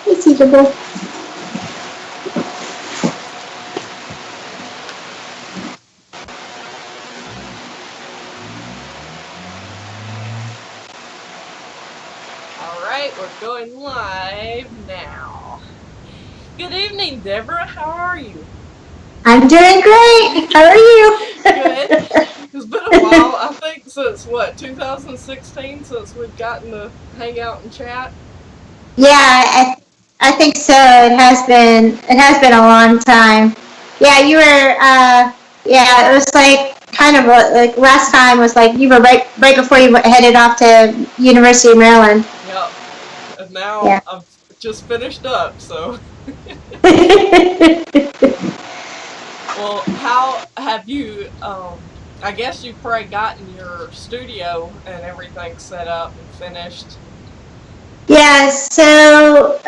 It's eatable. Alright, we're going live now. Good evening, Deborah. How are you? I'm doing great. How are you? Good. It's been a while, I think, since what, 2016, since we've gotten to hang out and chat? Yeah, I think so. It has been a long time. Yeah, you were yeah, it was like kind of like last time was like you were right before you headed off to University of Maryland. Yep. And now Yeah. I've just finished up, so. Well, how have you, I guess you've probably gotten your studio and everything set up and finished. Yeah, so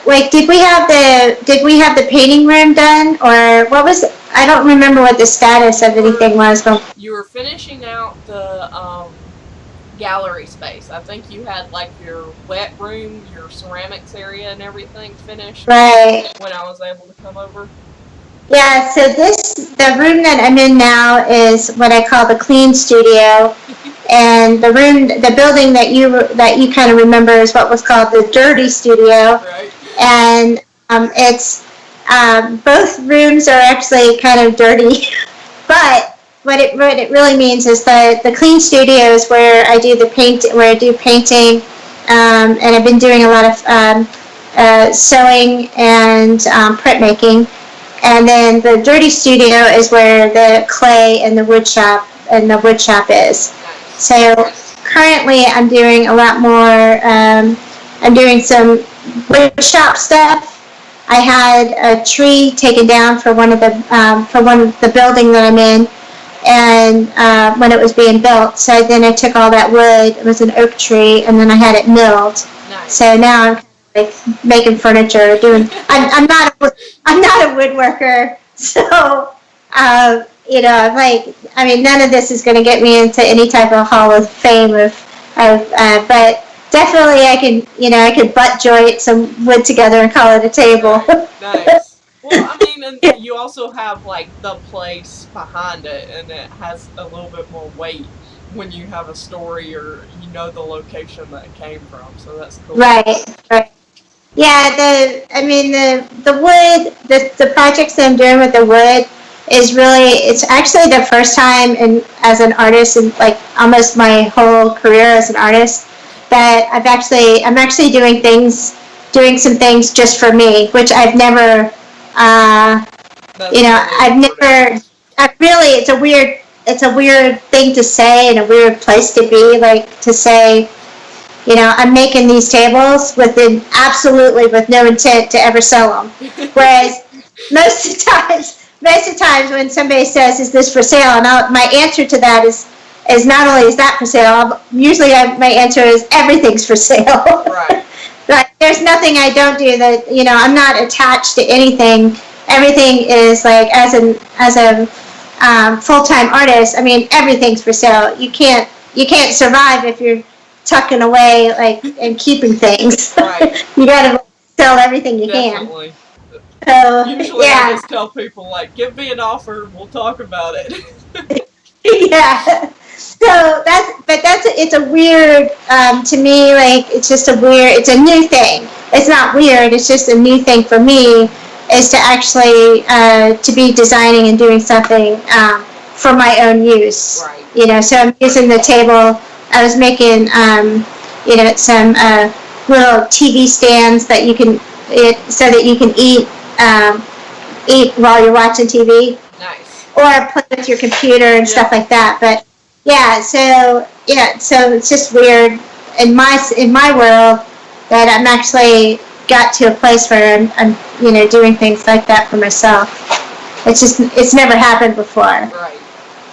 like did we have the painting room done, or what was, I don't remember what the status of anything was. But You were finishing out the gallery space. I think you had like your wet room, your ceramics area and everything finished. right. When I was able to come over. Yeah, so the room that I'm in now is what I call the clean studio, and the building that you kind of remember is what was called the dirty studio. Right. And it's both rooms are actually kind of dirty, but what it really means is that the clean studio is where I do painting, and I've been doing a lot of sewing and printmaking. And then the dirty studio is where the clay and the wood shop is. So currently I'm doing a lot more, I'm doing some wood shop stuff. I had a tree taken down for one of the building that I'm in, and when it was being built. So then I took all that wood, it was an oak tree, and then I had it milled. Nice. So now I'm like making furniture, I'm not a woodworker, so like, I mean, none of this is going to get me into any type of Hall of Fame but definitely I can butt joint some wood together and call it a table. Nice. Well, I mean, and you also have like the place behind it, and it has a little bit more weight when you have a story or you know the location that it came from. So that's cool. Right. Yeah, the wood, the projects that I'm doing with the wood is really, it's actually the first time as an artist in like almost my whole career as an artist that I'm actually doing some things just for me, which I've never, it's a weird thing to say and a weird place to be, like to say, I'm making these tables with no intent to ever sell them. Whereas most of the times when somebody says, "Is this for sale?" and my answer to that is not only is that for sale, usually my answer is everything's for sale. Right. Like, there's nothing I don't do that, I'm not attached to anything. Everything is like, as a full-time artist, I mean, everything's for sale. You can't survive if you're tucking away and keeping things. Right. You gotta sell everything you Definitely. can. So usually yeah. I just tell people like, give me an offer, we'll talk about it. Yeah. So it's a weird, to me, like, it's a new thing. It's not weird, it's just a new thing for me, is to actually to be designing and doing something for my own use. Right. So I'm using the table. I was making some little TV stands that you can so that you can eat while you're watching TV. Nice. Or play with your computer and stuff like that. But so it's just weird in my world that I'm actually got to a place where I'm doing things like that for myself. It's never happened before. Right.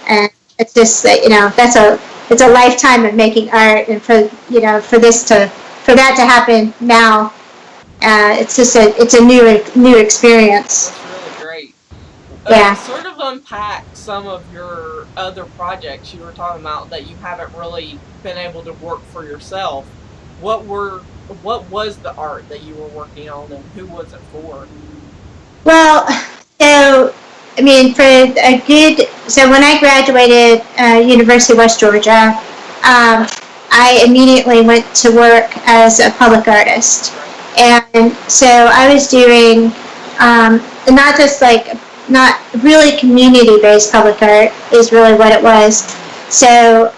And it's just it's a lifetime of making art, and for that to happen now, it's a new experience. That's really great. Yeah. Sort of unpack some of your other projects you were talking about that you haven't really been able to work for yourself. What were what was the art that you were working on, and who was it for? Well, so I mean, so when I graduated University of West Georgia, I immediately went to work as a public artist, and so I was doing not just like not really community-based public art is really what it was. So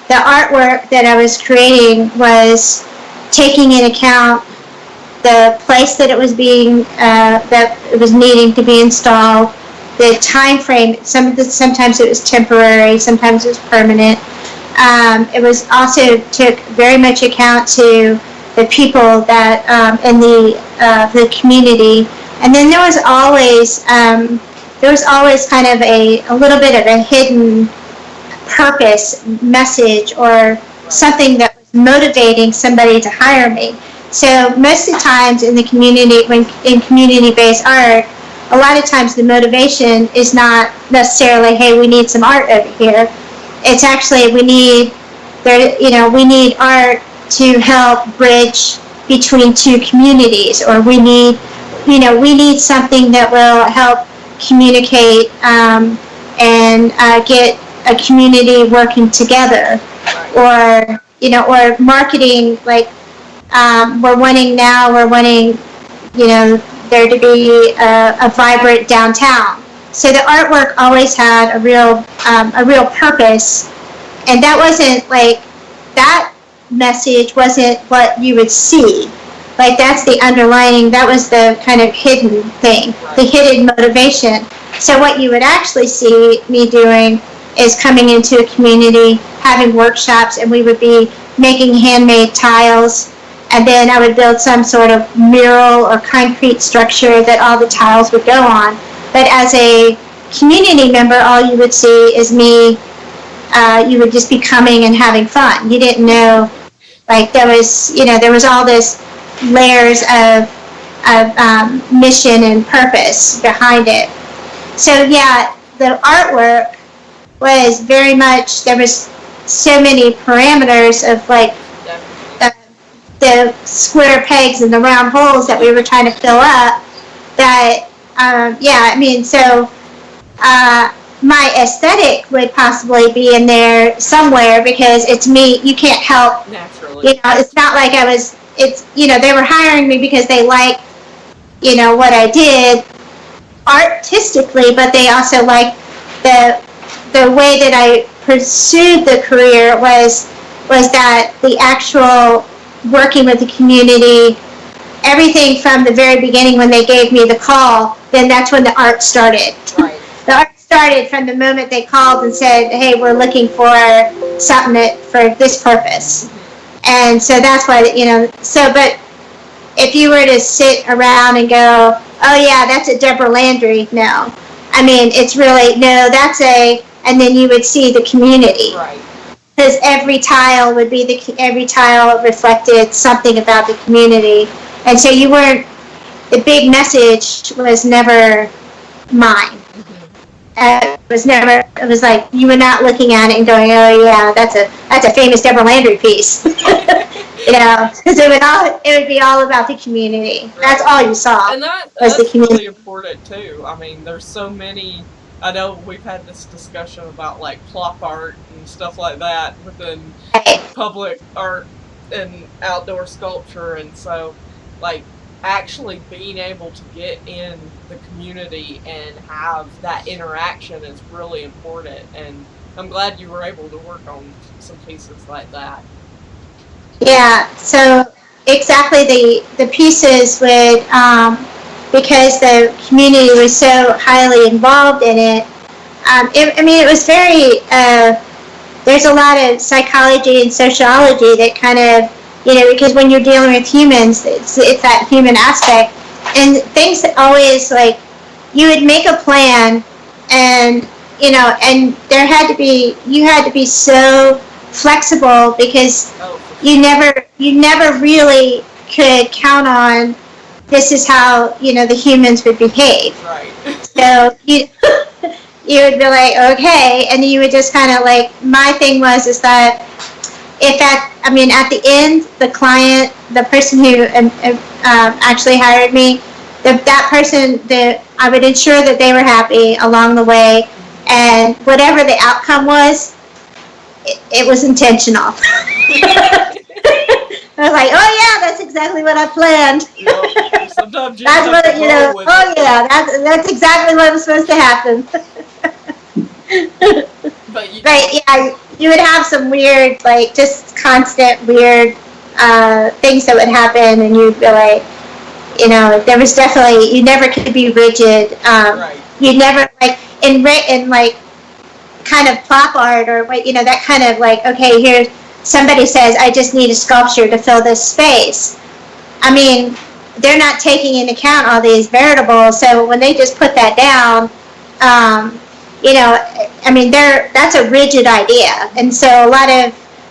the artwork that I was creating was taking into account the place that it was being that it was needing to be installed, the time frame. Sometimes it was temporary, sometimes it was permanent. It was also took very much account to the people that in the community, and then there was always kind of a little bit of a hidden purpose message or something that was motivating somebody to hire me. So most of the times in the community, when in community-based art, a lot of times the motivation is not necessarily, hey, we need some art over here. It's actually we need art to help bridge between two communities, or we need something that will help communicate and get a community working together, or marketing, like we're wanting there to be a vibrant downtown. So the artwork always had a real purpose, and that wasn't like that message wasn't what you would see. Like that's the underlining, that was the kind of hidden thing, the hidden motivation. So what you would actually see me doing is coming into a community, having workshops, and we would be making handmade tiles, and then I would build some sort of mural or concrete structure that all the tiles would go on. But as a community member, all you would see is me, you would just be coming and having fun. You didn't know, like there was all this layers of mission and purpose behind it. So yeah, the artwork was very much, there was so many parameters of like the square pegs and the round holes that we were trying to fill up, that so my aesthetic would possibly be in there somewhere, because it's me. You can't help naturally. It's not like they were hiring me because they liked what I did artistically, but they also liked the way that I pursued the career was that the actual working with the community, everything from the very beginning when they gave me the call, then that's when the art started. Right. The art started from the moment they called and said, hey, we're looking for something for this purpose. And so that's why, but if you were to sit around and go, oh yeah, that's a Deborah Landry, no. I mean, it's really, no, and then you would see the community. Right. Because every tile reflected something about the community. And so the big message was never mine. It was like, you were not looking at it and going, oh yeah, that's a famous Deborah Landry piece. Because it would be all about the community. Right. That's all you saw. And that's the community. Really important too. I mean, there's so many. I know we've had this discussion about like plop art and stuff like that within public art and outdoor sculpture, and so like actually being able to get in the community and have that interaction is really important, and I'm glad you were able to work on some pieces like that. Yeah, so exactly the pieces would, because the community was so highly involved in it, it was very, there's a lot of psychology and sociology that kind of, because when you're dealing with humans, it's that human aspect, and things that always, like, you would make a plan, and, and you had to be so flexible, because you never really could count on this is how the humans would behave. Right. So you would be like, okay, and you would just kind of like, my thing is that at the end, the client, the person who actually hired me, that person, I would ensure that they were happy along the way, and whatever the outcome was, it was intentional. I was like, oh yeah, that's exactly what I planned. Yep. Sometimes you That's have what to roll with oh it. yeah, that's exactly what was supposed to happen. But you, But yeah, you would have some weird, like just constant weird things that would happen, and you'd be like, there was definitely, you never could be rigid. right. You never like in like kind of plop art or that kind of like, okay, here's somebody says I just need a sculpture to fill this space. I mean, they're not taking into account all these variables, so when they just put that down, that's a rigid idea, and so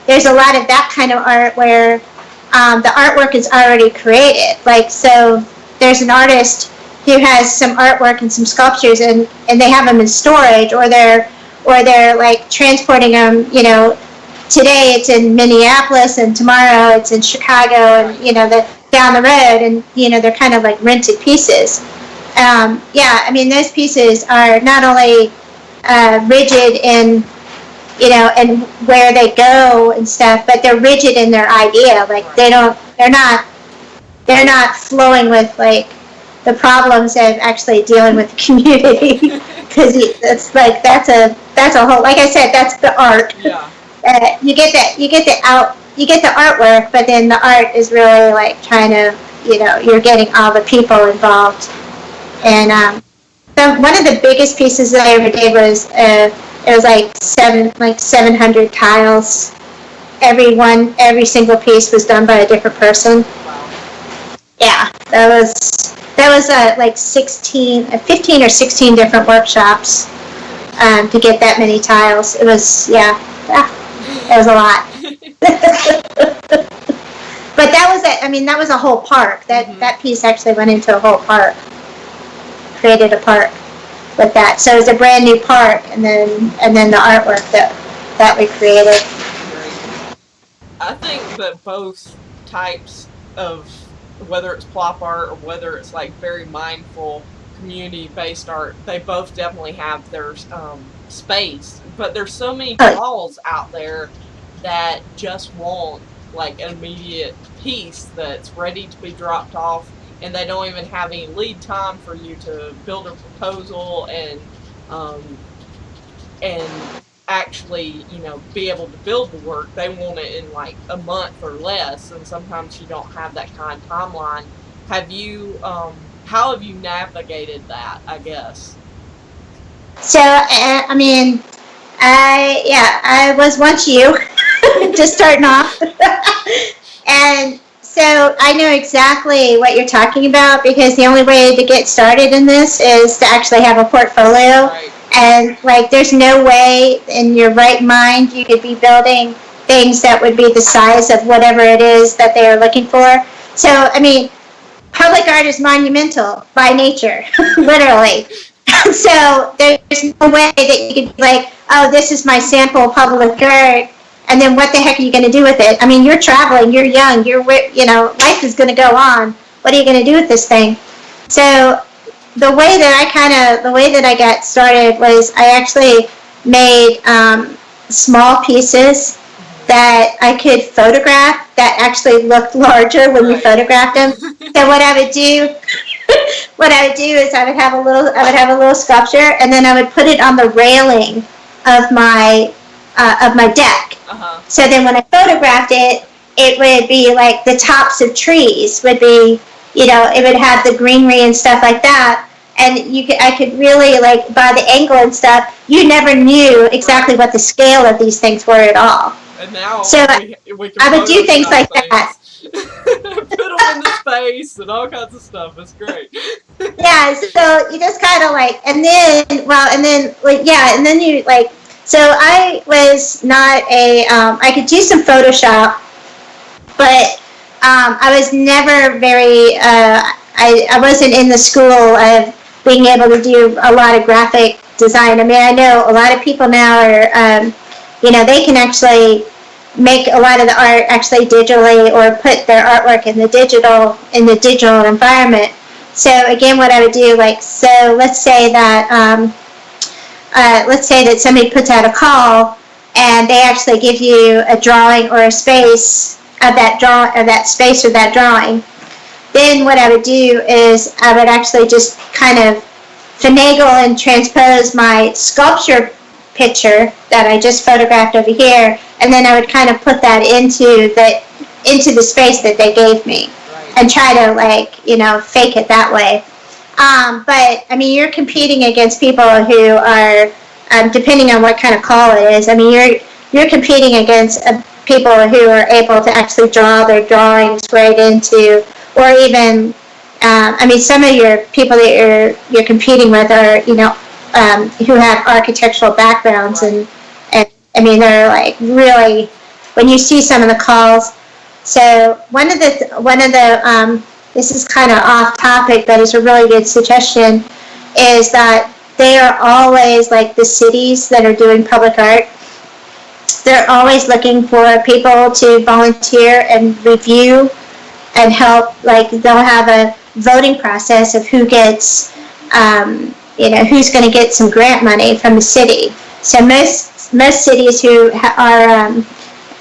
there's a lot of that kind of art where the artwork is already created. Like, so there's an artist who has some artwork and some sculptures, and they have them in storage, or they're like transporting them. Today it's in Minneapolis, and tomorrow it's in Chicago, and down the road, and they're kind of like rented pieces. Those pieces are not only rigid in and where they go and stuff, but they're rigid in their idea. Like, they're not flowing with like the problems of actually dealing with the community, because it's like that's a whole, like I said, that's the art. Yeah. You get the artwork, but then the art is really like trying to, you're getting all the people involved. And so one of the biggest pieces that I ever did was it was like 700 tiles. Every single piece was done by a different person. Wow. Yeah, that was like 15 or 16 different workshops to get that many tiles. It was it was a lot. But that was a whole park. That piece actually went into a whole park. Created a park with that. So it was a brand new park, and then the artwork that we created. Great. I think that both types of, whether it's plop art or whether it's like very mindful community-based art, they both definitely have their space. But there's so many walls out there that just want like an immediate piece that's ready to be dropped off, and they don't even have any lead time for you to build a proposal and actually, be able to build the work. They want it in like a month or less, and sometimes you don't have that kind of timeline. Have you, how have you navigated that, I guess? So, I was once you, just starting off. And so I know exactly what you're talking about, because the only way to get started in this is to actually have a portfolio. Right. And like, there's no way in your right mind you could be building things that would be the size of whatever it is that they are looking for. So, public art is monumental by nature, literally. So there's no way that you could be like, oh, this is my sample public art, and then what the heck are you going to do with it? You're traveling, you're young, life is going to go on. What are you going to do with this thing? So the way that I got started was I actually made small pieces that I could photograph that actually looked larger when you photographed them. So what I would do is I would have a little sculpture, and then I would put it on the railing of my deck. Uh-huh. So then when I photographed it, it would be like the tops of trees would be, it would have the greenery and stuff like that. And I could really, like, by the angle and stuff, you never knew exactly what the scale of these things were at all. And now so we can I would do things like that. Put them into space and all kinds of stuff. It's great. Yeah, so you just kind of like, and then you like, so I was not I could do some Photoshop, but I was never very, I wasn't in the school of being able to do a lot of graphic design. I know a lot of people now are, they can actually make a lot of the art actually digitally, or put their artwork in the digital environment. So again, what I would do, like, so let's say that somebody puts out a call, and they actually give you a drawing or a space of that space or that drawing. Then what I would do is I would actually just kind of finagle and transpose my sculpture picture that I just photographed over here, and then I would kind of put that into the space that they gave me, and try to, like, fake it that way. But I mean, you're competing against people who are, depending on what kind of call it is. I mean, you're competing against people who are able to actually draw their drawings right into, or even, I mean, some of your people that you're competing with are, who have architectural backgrounds, and I mean, they're like really, when you see some of the calls. So one of the this is kind of off topic, but it's a really good suggestion, is that they are always, like, the cities that are doing public art, they're always looking for people to volunteer and review and help. Like, they'll have a voting process of who gets, who's going to get some grant money from the city. So most cities who are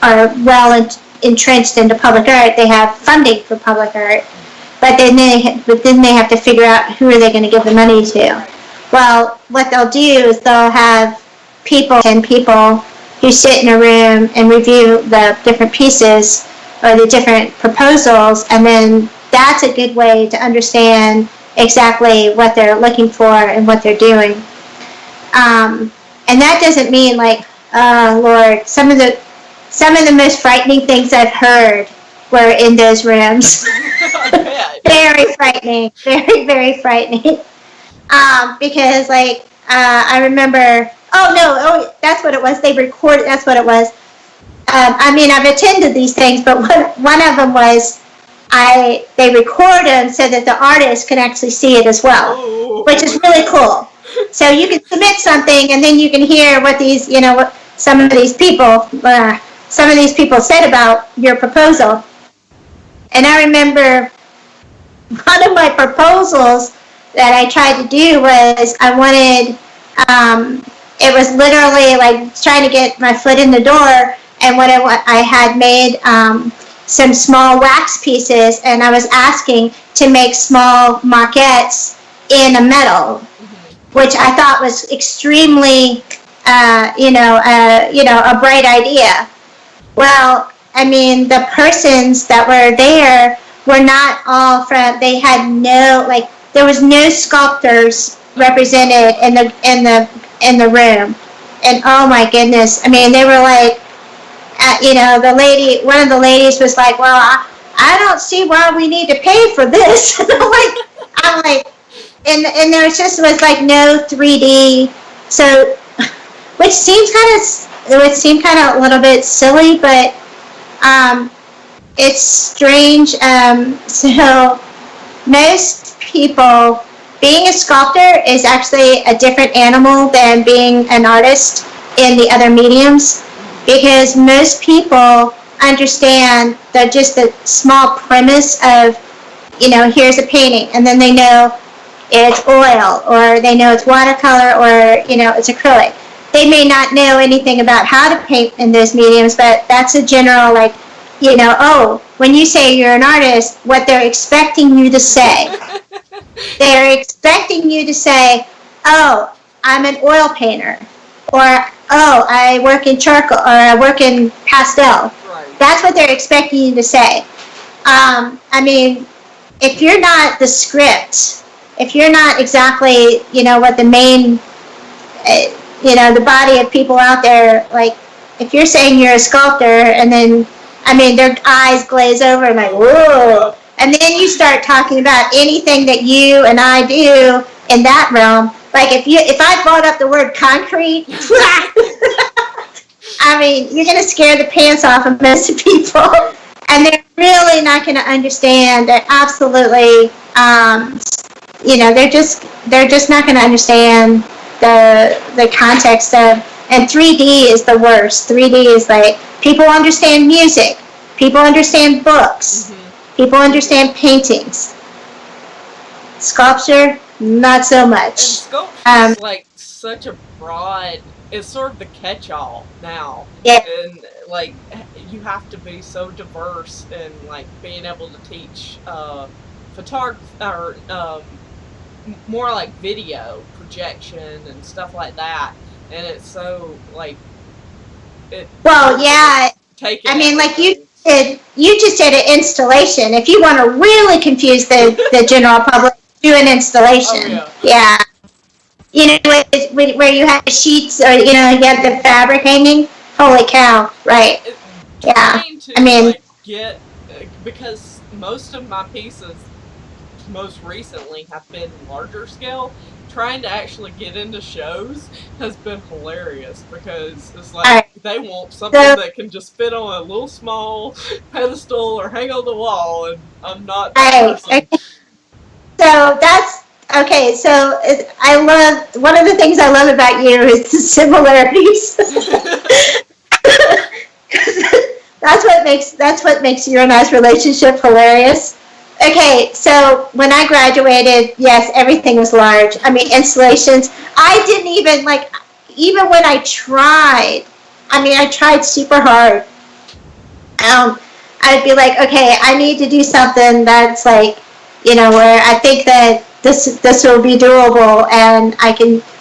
well entrenched into public art, they have funding for public art, but then they have to figure out who are they going to give the money to. Well, what they'll do is they'll have 10 people who sit in a room and review the different pieces or the different proposals, and then that's a good way to understand exactly what they're looking for and what they're doing. And that doesn't mean, like, oh Lord, some of the most frightening things I've heard were in those rooms. Very frightening, very, very frightening. Because, like, I remember, that's what it was. They recorded, that's what it was. I mean, I've attended these things, but one of them was, they record them so that the artist can actually see it as well, which is really cool. So you can submit something, and then you can hear what these, what some of these people said about your proposal. And I remember one of my proposals that I tried to do was, I wanted, it was literally like trying to get my foot in the door, and what I had made some small wax pieces, and I was asking to make small maquettes in a metal, which I thought was extremely, a bright idea. Well, I mean, the persons that were there were not all from, they had no, like, there was no sculptors represented in the room. And oh my goodness, I mean, they were like, one of the ladies was like, well, I don't see why we need to pay for this. I'm like, and there was like no 3D, so, which seems kind of a little bit silly, but it's strange. So most people, being a sculptor is actually a different animal than being an artist in the other mediums, because most people understand just the small premise of, here's a painting, and then they know it's oil, or they know it's watercolor, or, it's acrylic. They may not know anything about how to paint in those mediums, but that's a general, like, when you say you're an artist, what they're expecting you to say. They're expecting you to say, oh, I'm an oil painter, or, oh, I work in charcoal, or I work in pastel. Right. That's what they're expecting you to say. I mean, if you're not the script, if you're not exactly, what the main, the body of people out there, like, if you're saying you're a sculptor, and then, I mean, their eyes glaze over and like, whoa. And then you start talking about anything that you and I do in that realm. Like, if I brought up the word concrete, I mean, you're going to scare the pants off of most people. And they're really not going to understand. They're absolutely, they're just not going to understand the context of And 3D is the worst. 3D is like, people understand music, people understand books, people understand paintings. Sculpture, not so much. And sculpture is like such a broad, it's sort of the catch-all now. Yeah. And like, you have to be so diverse in like being able to teach photography, or more like video projection and stuff like that. And it's so like, well, yeah. I mean, like you just did an installation. If you want to really confuse the general public, do an installation. Oh, yeah. You know, where you have the sheets, or you know, you have the fabric hanging. Holy cow! Right? Yeah. I mean, like, because most of my pieces, most recently, have been larger scale. Trying to actually get into shows has been hilarious, because it's like they want something that can just fit on a little small pedestal or hang on the wall, and I'm not that person. Okay. So that's okay. So I love, one of the things I love about you is the similarities. That's what makes you and I's relationship hilarious. Okay, so when I graduated, yes, everything was large. I mean, installations. I didn't even, like, even when I tried, I tried super hard. I'd be like, okay, I need to do something that's like, you know, where I think that this will be doable, and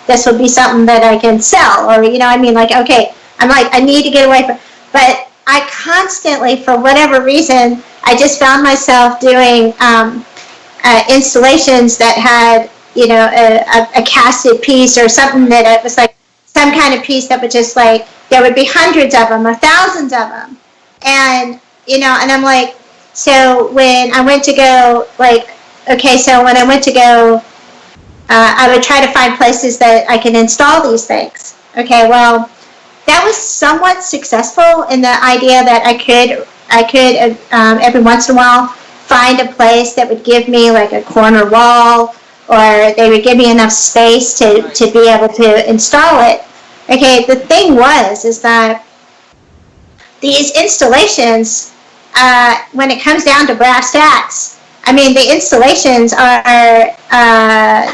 this will be something that I can sell, or, you know, like, okay, I'm like, I need to get away from, but I constantly, for whatever reason, I just found myself doing installations that had, you know, a casted piece, or something that it was like some kind of piece that would just like, there would be hundreds of them or thousands of them. And, you know, and I'm like, so when I went to go, like, okay, so when I went to go, I would try to find places that I can install these things. Okay, well, that was somewhat successful in the idea that I could every once in a while find a place that would give me like a corner wall, or they would give me enough space to be able to install it. Okay, the thing is that these installations, when it comes down to brass tacks, I mean, the installations are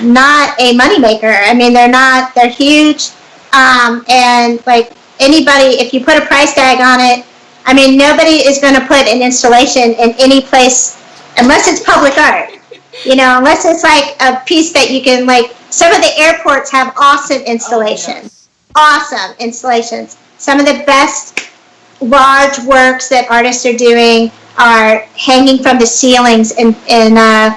not a moneymaker. I mean, they're huge, and like anybody, if you put a price tag on it, I mean, nobody is going to put an installation in any place unless it's public art, you know, unless it's like a piece that you can, like, some of the airports have awesome installations. Awesome installations. Some of the best large works that artists are doing are hanging from the ceilings in the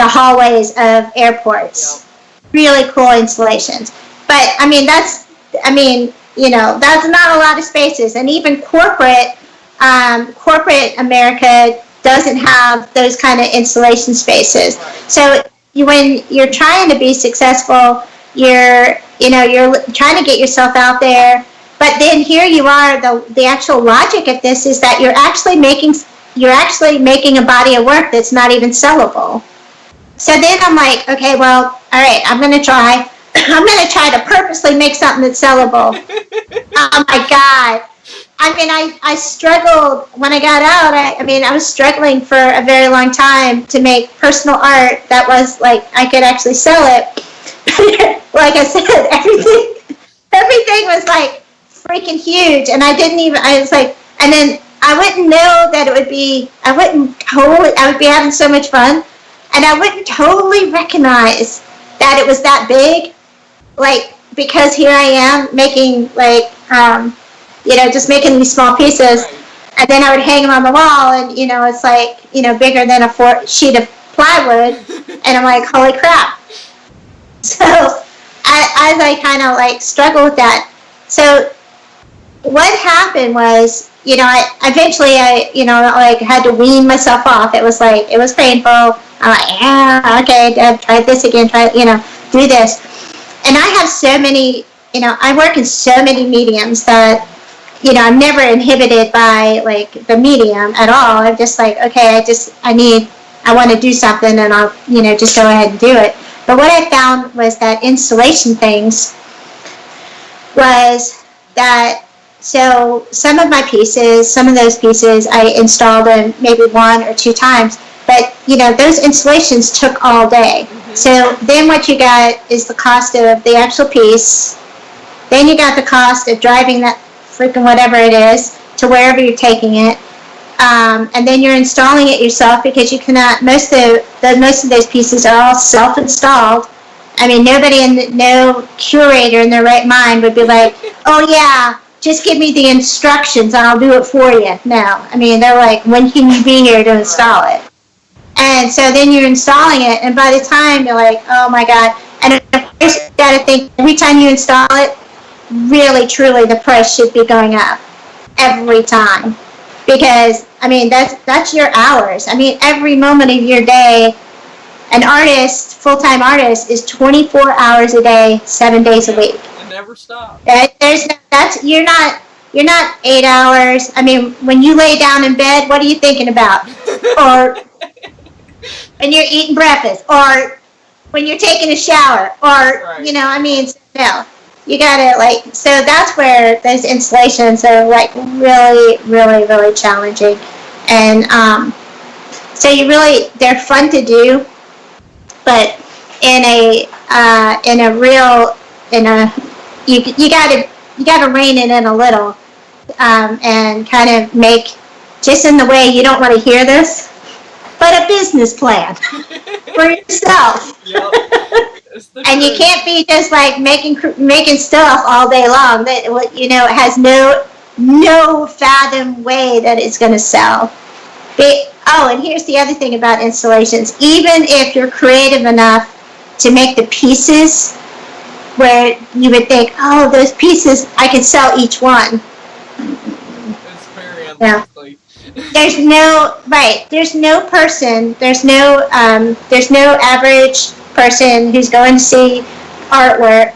hallways of airports. Really cool installations. But, you know, that's not a lot of spaces, and even corporate America doesn't have those kind of installation spaces. So when you're trying to be successful, you're trying to get yourself out there, but then here you are. The actual logic of this is that you're actually making a body of work that's not even sellable. So then I'm like, okay, well, all right, I'm going to try to purposely make something that's sellable. Oh my God. I mean, I struggled when I got out. I was struggling for a very long time to make personal art that was like, I could actually sell it. Like I said, everything was like freaking huge. And I was like, and then I wouldn't know that it would be, I would be having so much fun. And I wouldn't totally recognize that it was that big. Like, because here I am making, like, you know, just making these small pieces, and then I would hang them on the wall, and, you know, it's like, you know, bigger than a sheet of plywood, and I'm like, holy crap. So I kind of, like, struggle with that. So what happened was, you know, I eventually, you know, like, had to wean myself off. It was painful. I'm like, yeah, okay, Deb, try this again, do this. And I have so many, you know, I work in so many mediums that, you know, I'm never inhibited by, like, the medium at all. I'm just like, okay, I want to do something, and I'll, you know, just go ahead and do it. But what I found was that installation things, was that, so some of those pieces, I installed them maybe 1 or 2 times, but those installations took all day. Mm-hmm. So then what you got is the cost of the actual piece. Then you got the cost of driving that freaking whatever it is to wherever you're taking it. And then you're installing it yourself, because you cannot, most of those pieces are all self-installed. I mean, no curator in their right mind would be like, oh yeah, just give me the instructions and I'll do it for you. No, I mean, they're like, when can you be here to install it? And so then you're installing it, and by the time you're like, oh my God. And of course, you got to think, every time you install it, really, truly, the price should be going up every time. Because, I mean, that's your hours. I mean, every moment of your day, an artist, full-time artist, is 24 hours a day, 7 days a week. It never stops. You're not 8 hours. I mean, when you lay down in bed, what are you thinking about? Or when you're eating breakfast, or when you're taking a shower, or, right. I mean, no. You gotta, so that's where those installations are, really, really, really challenging. And so they're fun to do, but you gotta rein it in a little, and kind of make, just in the way you don't want to hear this, but a business plan for yourself. Yep. And you can't be just making stuff all day long. That it has no fathom way that it's going to sell. And here's the other thing about installations. Even if you're creative enough to make the pieces where you would think, oh, those pieces, I could sell each one. It's very unlikely. There's no average person who's going to see artwork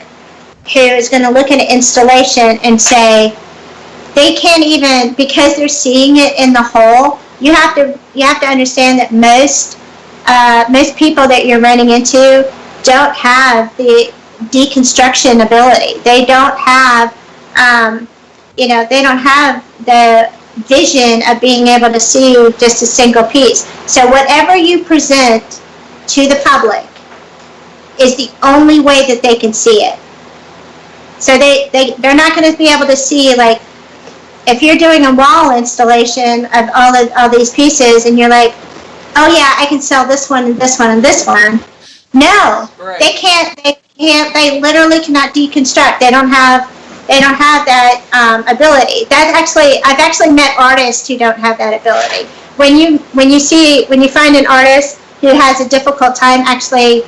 who is going to look at an installation and say, they can't even, because they're seeing it in the whole. You have to understand that most people that you're running into don't have the deconstruction ability. They don't have the vision of being able to see just a single piece. So whatever you present to the public is the only way that they can see it. So they're not going to be able to see, if you're doing a wall installation of all these pieces and you're like, oh yeah, I can sell this one and this one and this one. No, right. They can't, they literally cannot deconstruct. They don't have that ability. I've actually met artists who don't have that ability. When you find an artist who has a difficult time actually,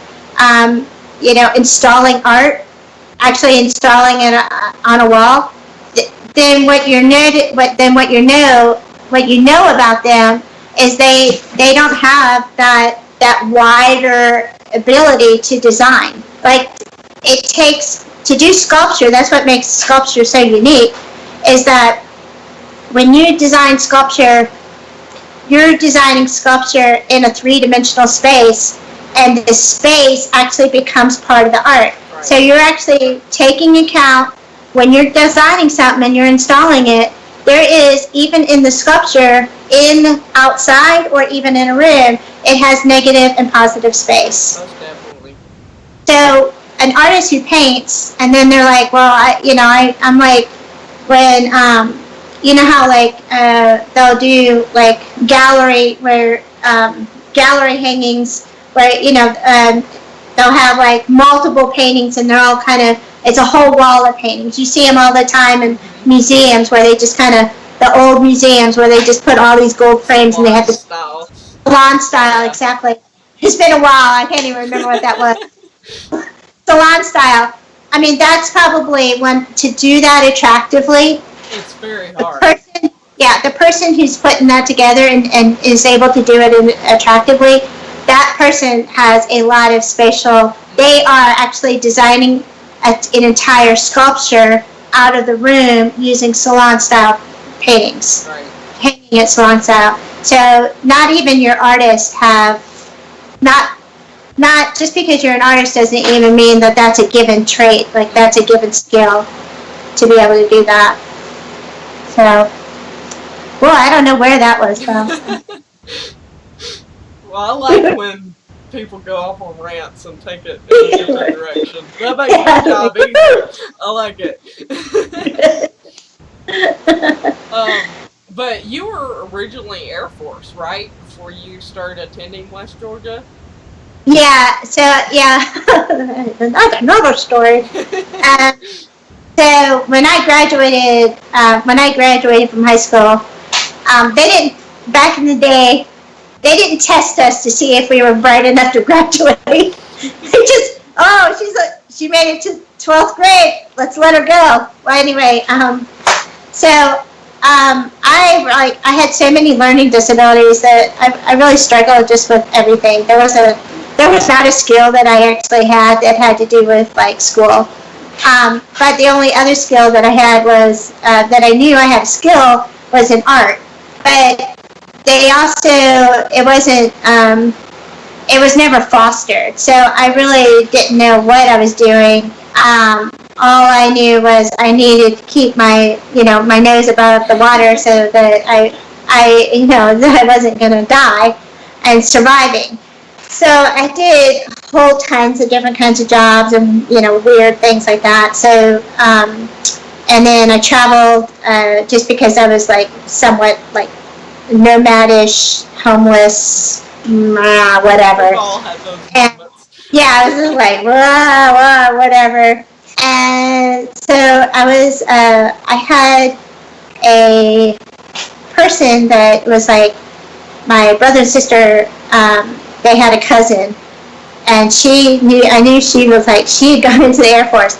installing art, actually installing it on a wall, then what you know about them is they don't have that wider ability to design. It takes, to do sculpture, that's what makes sculpture so unique, is that when you design sculpture, you're designing sculpture in a 3-dimensional space, and the space actually becomes part of the art. Right. So you're actually taking account, when you're designing something and you're installing it, there is, even in the sculpture, outside or even in a room, it has negative and positive space. Most definitely. So an artist who paints, and then they're like, well, I'm like, when, you know how they'll do gallery hangings where, they'll have multiple paintings and they're all kind of, it's a whole wall of paintings. You see them all the time in museums where they just the old museums where they just put all these gold frames and they have the salon style, exactly. It's been a while, I can't even remember what that was. Salon style. I mean, that's probably to do that attractively. It's very hard. The person who's putting that together and is able to do it attractively, that person has a lot of spatial, they are actually designing an entire sculpture out of the room using salon style paintings. Right. Hanging it salon style. So not even your artists have, not just because you're an artist doesn't even mean that that's a given trait, that's a given skill. to be able to do that. So, well, I don't know where that was from. Well, I like when people go off on rants and take it in a different direction. That makes my job easier. I like it. But you were originally Air Force, right? Before you started attending West Georgia? Yeah, so, yeah, another story. So when I graduated from high school, they didn't, back in the day, they didn't test us to see if we were bright enough to graduate. They just, she made it to 12th grade, let's let her go. Well, anyway, I had so many learning disabilities that I really struggled just with everything. There was not a skill that I actually had that had to do with like school. But the only other skill that I had was that I knew I had a skill was in art. But they also, it was never fostered. So I really didn't know what I was doing. All I knew was I needed to keep my nose above the water so that I that I wasn't going to die and surviving. So I did whole tons of different kinds of jobs and, weird things like that. So, and then I traveled just because I was like somewhat like nomadish, homeless, whatever. We all had those moments. Yeah, I was just like, whatever. And so I had a person that was like my brother and sister, they had a cousin, and I knew she was like, she had gone into the Air Force.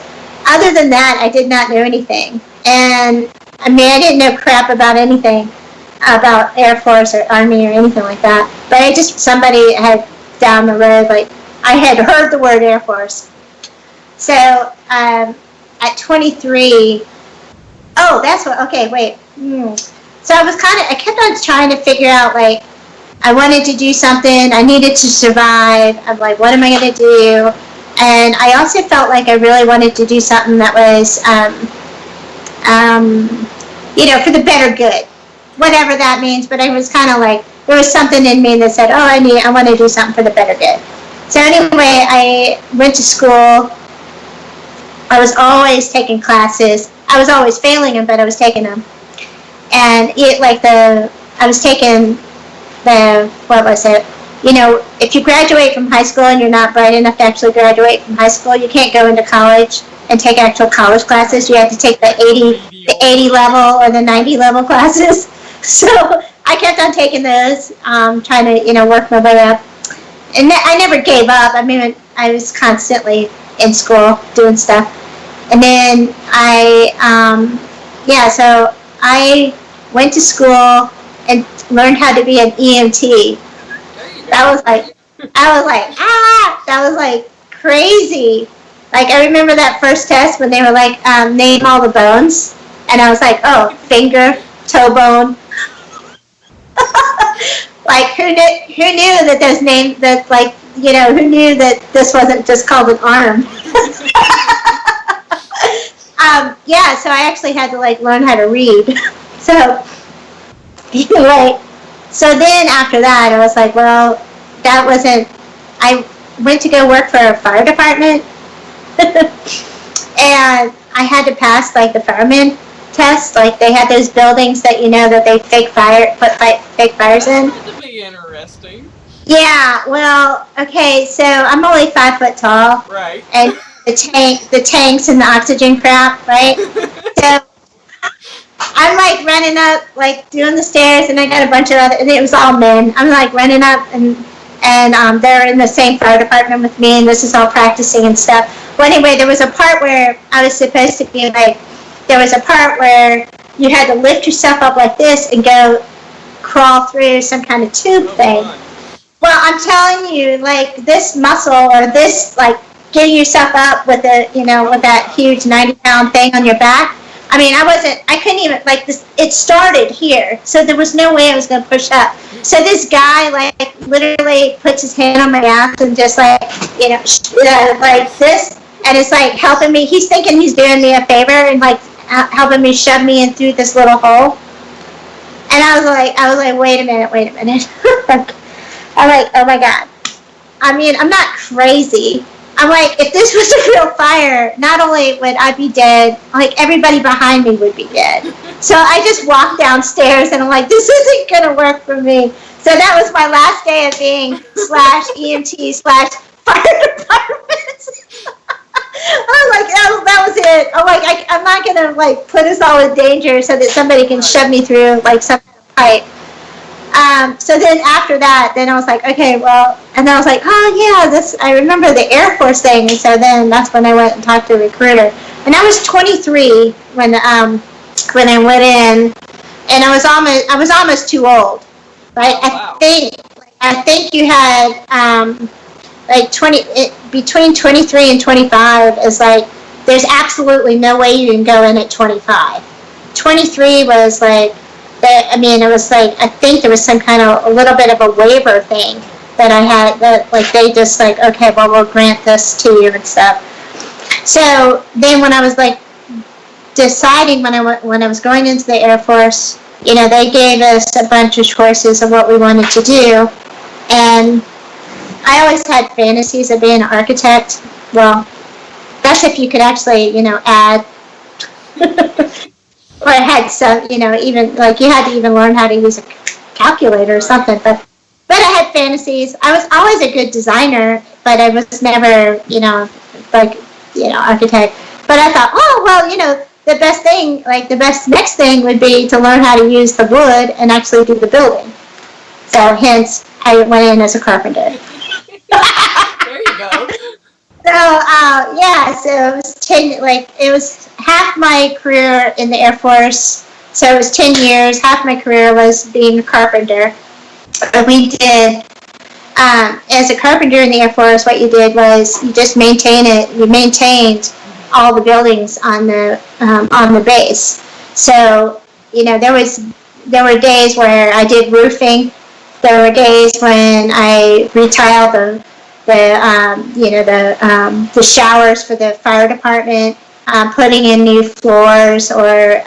Other than that, I did not know anything. And I mean, I didn't know crap about anything about Air Force or Army or anything like that. But somebody had down the road, like, I had heard the word Air Force. So at 23, okay, wait. So I kept on trying to figure out, like, I wanted to do something. I needed to survive. I'm like, what am I going to do? And I also felt like I really wanted to do something that was, for the better good, whatever that means. But I was kind of like, there was something in me that said, I want to do something for the better good. So anyway, I went to school. I was always taking classes. I was always failing them, but I was taking them. And I was taking what was it? If you graduate from high school and you're not bright enough to actually graduate from high school, you can't go into college and take actual college classes. You have to take the 80 level or the 90 level classes. So I kept on taking those, trying to, work my way up. And I never gave up. I mean, I was constantly in school doing stuff. And then so I went to school and learned how to be an EMT. That was like crazy. Like, I remember that first test when they were like, name all the bones. And I was like, finger, toe bone. Like, who knew that those names, that, like, who knew that this wasn't just called an arm? So I actually had to, like, learn how to read. So, anyway, so then after that, I was like, well, I went to go work for a fire department, and I had to pass, like, the fireman test. Like, they had those buildings that, that they put fake fires in. That would be interesting. Yeah, well, okay, so I'm only 5 foot tall. Right. And the tanks and the oxygen crap, right? So I'm like running up, like doing the stairs, and I got a bunch of and it was all men. I'm like running up, and they're in the same fire department with me, and this is all practicing and stuff. Well, anyway, there was a part where I was supposed to be like, there was a part where you had to lift yourself up like this and go crawl through some kind of tube thing. Well, I'm telling you, like, this muscle or this, like, getting yourself up with with that huge 90-pound thing on your back. I mean, I couldn't even, like, this, it started here, so there was no way I was going to push up. So this guy, like, literally puts his hand on my ass and just, like, like this, and it's, like, helping me. He's thinking he's doing me a favor and, like, helping me shove me in through this little hole. And I was like, wait a minute. I'm like, oh my God. I mean, I'm not crazy. I'm like, if this was a real fire, not only would I be dead, like everybody behind me would be dead. So I just walked downstairs and I'm like, this isn't going to work for me. So that was my last day of being /EMT/fire department. I was like, that was it. I'm like, I'm not going to like put us all in danger so that somebody can shove me through like some pipe. So then after that, then I was like, okay, well, and then I was like, oh yeah, I remember the Air Force thing. And so then that's when I went and talked to a recruiter. And I was 23 when I went in, and I was almost too old, right? Oh, wow. I think you had, like between 23 and 25 is like, there's absolutely no way you can go in at 25. 23 was like, it was like, I think there was some kind of a little bit of a waiver thing that I had that like they just like, okay, well, we'll grant this to you and stuff. So then when I was like deciding when I was going into the Air Force, you know, they gave us a bunch of choices of what we wanted to do. And I always had fantasies of being an architect. Well, that's if you could actually, you know, add or I had some, you know, even like you had to even learn how to use a calculator or something. But I had fantasies. I was always a good designer, but I was never, you know, like, you know, architect. But I thought, oh, well, you know, the best next thing would be to learn how to use the wood and actually do the building. So hence, I went in as a carpenter. There you go. So, so it was half my career in the Air Force. So it was 10 years. Half my career was being a carpenter. We did, as a carpenter in the Air Force, what you did was you just you maintained all the buildings on the base. So, you know, there were days where I did roofing. There were days when I retiled the showers for the fire department, putting in new floors, or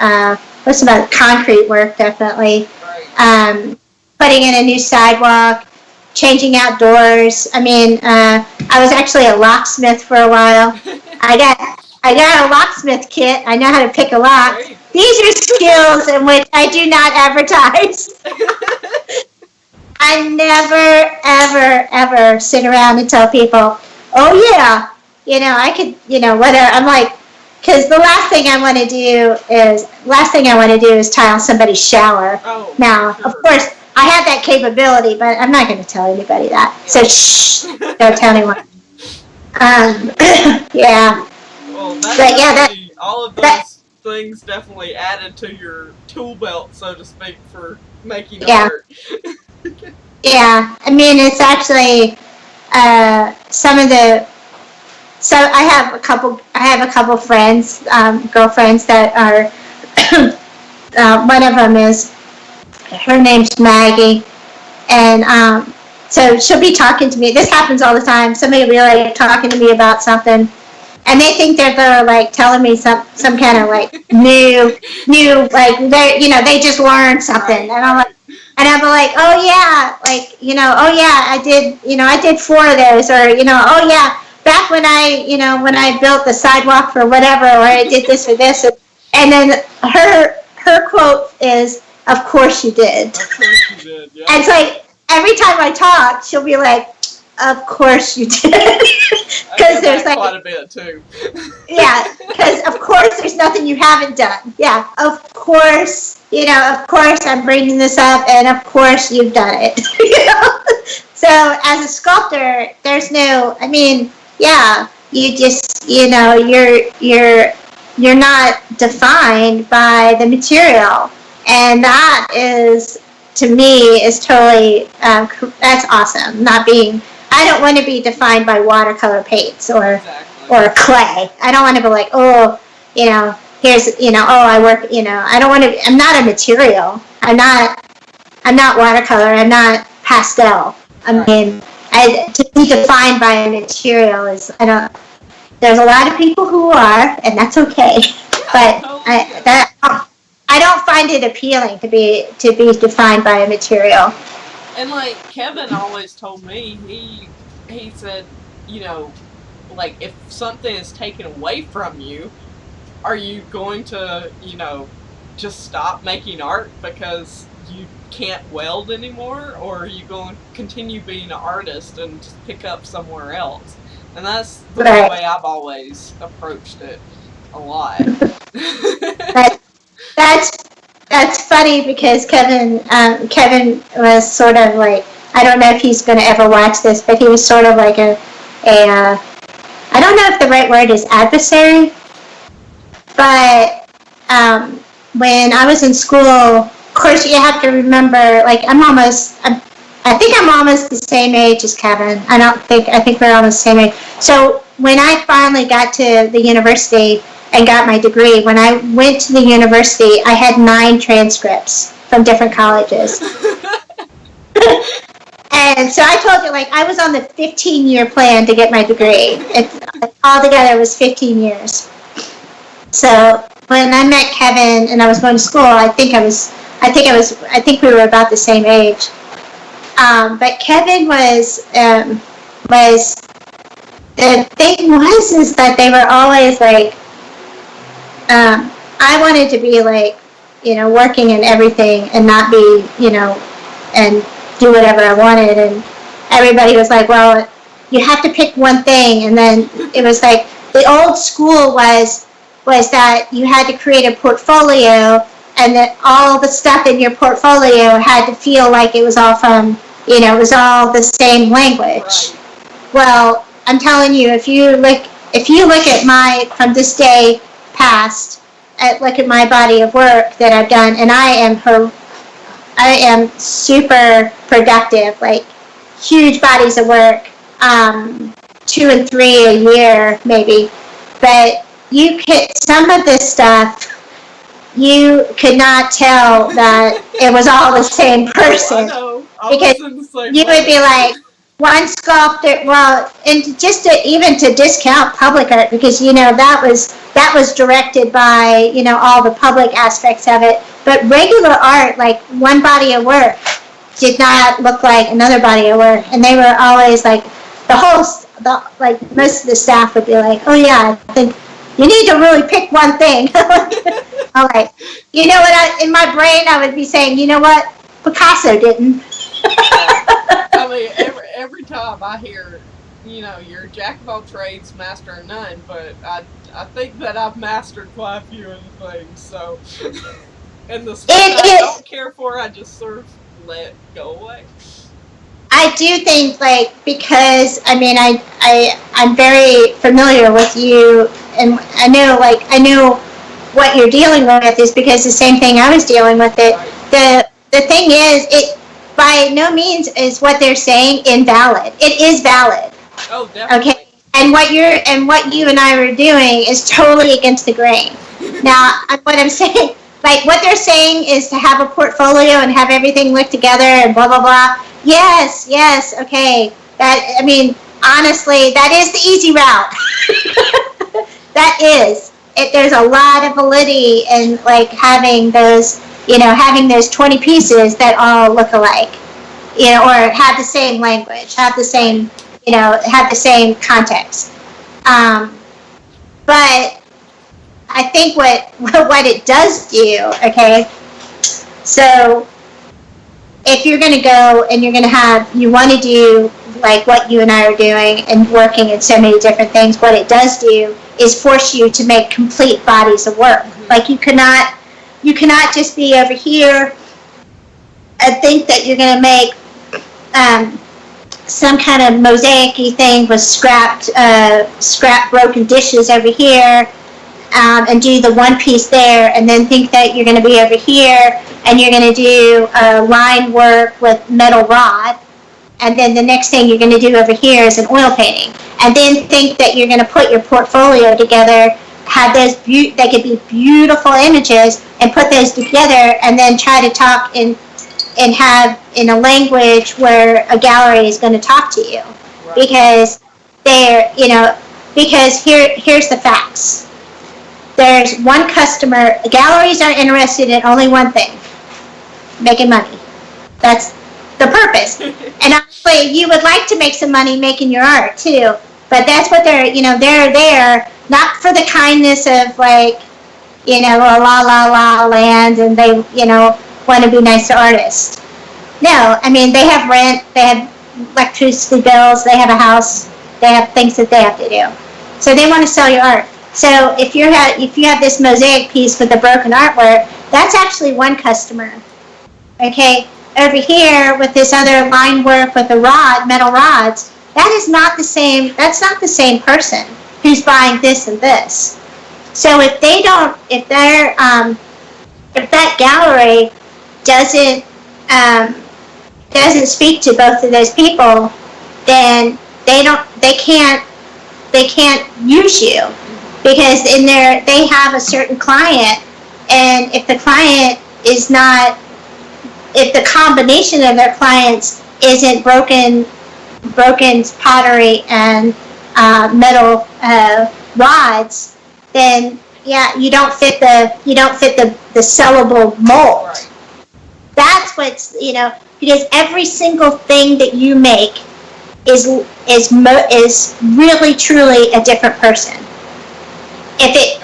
what's about concrete work, definitely. Right. Putting in a new sidewalk, changing out doors. I mean, I was actually a locksmith for a while. I got a locksmith kit. I know how to pick a lock. Great. These are skills in which I do not advertise. I never, ever, ever sit around and tell people, oh yeah, you know, I could, you know, whatever. I'm like, because the last thing I want to do is tile somebody's shower. Oh, now, sure. Of course, I have that capability, but I'm not going to tell anybody that. Yeah. So shh, don't tell anyone. Yeah. Well, all of those things definitely added to your tool belt, so to speak, for making art. Yeah, I mean, it's actually so I have a couple friends, girlfriends that are, one of them her name's Maggie, and so she'll be talking to me. This happens all the time. Somebody will be like talking to me about something, and they think they're like telling me some kind of like new like they just learned something, Right. And I'm like. And I'm like, oh yeah, like, you know, oh yeah, I did 4 of those, or, you know, oh yeah, back when I built the sidewalk for whatever, or I did this or this, and then her quote is, of course you did. Of course you did, yeah. And it's like, every time I talk, she'll be like, of course you did. Because there's like quite a bit too. Yeah, because of course there's nothing you haven't done. Yeah, of course, of course I'm bringing this up, and of course you've done it. So as a sculptor, there's no, I mean, yeah, you just, you're not defined by the material, and that is, to me, is totally, that's awesome. I don't want to be defined by watercolor paints or clay. I don't want to be like, oh, here's, I work, I don't want to, I'm not a material. I'm not watercolor. I'm not pastel. I mean, to be defined by a material is, there's a lot of people who are, and that's okay. Yeah, But totally get it. I don't find it appealing to be defined by a material. And like Kevin always told me, he said, you know, like if something is taken away from you, are you going to, you know, just stop making art because you can't weld anymore, or are you going to continue being an artist and just pick up somewhere else? And that's the way I've always approached it a lot. That's funny because Kevin was sort of like, I don't know if he's going to ever watch this, but he was sort of like a I don't know if the right word is adversary, but when I was in school, of course you have to remember, like I think I'm almost the same age as Kevin. I think we're almost the same age. So when I finally got to the university and got my degree, when I went to the university, I had 9 transcripts from different colleges. And so I told you, like, I was on the 15-year plan to get my degree. Altogether, it was 15 years. So when I met Kevin and I was going to school, I think we were about the same age. But Kevin was the thing is that they were always like, I wanted to be like, you know, working in everything and not be, you know, and do whatever I wanted. And everybody was like, well, you have to pick one thing. And then it was like, the old school was that you had to create a portfolio, and that all the stuff in your portfolio had to feel like it was all from, you know, it was all the same language. Right. Well, I'm telling you, if you look at my, from this day past, look at my body of work that I've done, and I am super productive, like huge bodies of work, 2 and 3 a year maybe. But some of this stuff, you could not tell that it was all the same person. Because you would be like, one sculptor, well, and just even to discount public art, because, you know, that was directed by, you know, all the public aspects of it. But regular art, like one body of work, did not look like another body of work. And they were always like, like most of the staff would be like, oh yeah, I think you need to really pick one thing. I'm like, you know what, in my brain I would be saying, you know what, Picasso didn't. I mean, every time I hear, you know, you're a jack of all trades, master of none, but I think that I've mastered quite a few of the things, so, and the stuff I don't care for, I just sort of let go away. I do think, like, because, I mean, I'm very familiar with you, and I know what you're dealing with is because the same thing I was dealing with it. Right. The thing is, it by no means is what they're saying invalid. It is valid. Oh, definitely. Okay, and what you and I were doing is totally against the grain. Now, what I'm saying, like, what they're saying is to have a portfolio and have everything linked together and blah blah blah. Yes, okay. That, I mean, honestly, that is the easy route. That is. There's a lot of validity in, like, having those 20 pieces that all look alike, you know, or have the same language, have the same, you know, have the same context. But I think what it does do, okay, so if you're going to go and you want to do like what you and I are doing and working in so many different things, what it does do is force you to make complete bodies of work. Like you cannot just be over here and think that you're going to make some kind of mosaic-y thing with scrap broken dishes over here, and do the one piece there, and then think that you're going to be over here and you're going to do line work with metal rod, and then the next thing you're going to do over here is an oil painting, and then think that you're going to put your portfolio together, have those they could be beautiful images, and put those together, and then try to talk and have in a language where a gallery is going to talk to you. Right. Because here's the facts. there's one customer. Galleries are interested in only one thing: making money. That's the purpose. And obviously, you would like to make some money making your art too, but that's what they're there not for the kindness of like, a la la la land, and they want to be nice to artists. No, I mean they have rent, they have electricity bills, they have a house, they have things that they have to do. So they want to sell your art. So if you have this mosaic piece with the broken artwork, that's actually one customer. Okay, over here with this other line work with the metal rods, that's not the same person who's buying this and this. So if that gallery doesn't speak to both of those people, then they can't use you, because they have a certain client, and if the combination of their clients isn't broken pottery and metal rods, then you don't fit the sellable mold. That's what's because every single thing that you make is really truly a different person. If it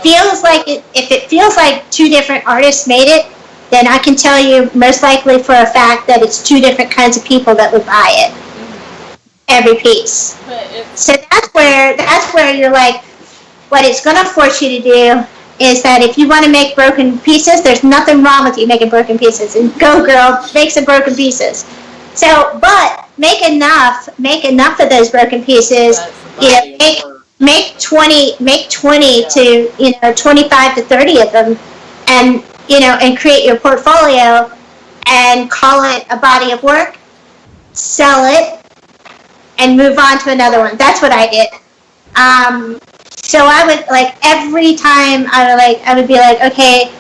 feels like two different artists made it, then I can tell you most likely for a fact that it's two different kinds of people that would buy it. Every piece. So that's where you're like, what it's going to force you to do is that if you want to make broken pieces, there's nothing wrong with you making broken pieces. And go, girl, make some broken pieces. So, but make enough of those broken pieces. Make 20 to 25 to 30 of them, and and create your portfolio and call it a body of work, sell it, and move on to another one. That's what I did. So I would every time I would be like, okay,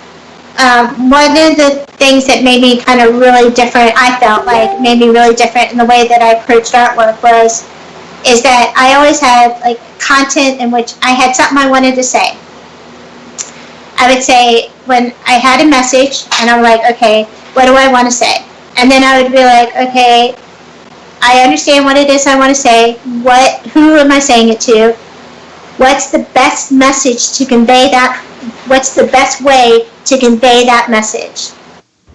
one of the things that made me kind of really different, I felt like made me really different in the way that I approached artwork is that I always had content in which I had something I wanted to say. I would say when I had a message and I'm like, okay, what do I want to say? And then I would be like, okay, I understand what it is I want to say. Who am I saying it to? What's the best message to convey that? What's the best way to convey that message?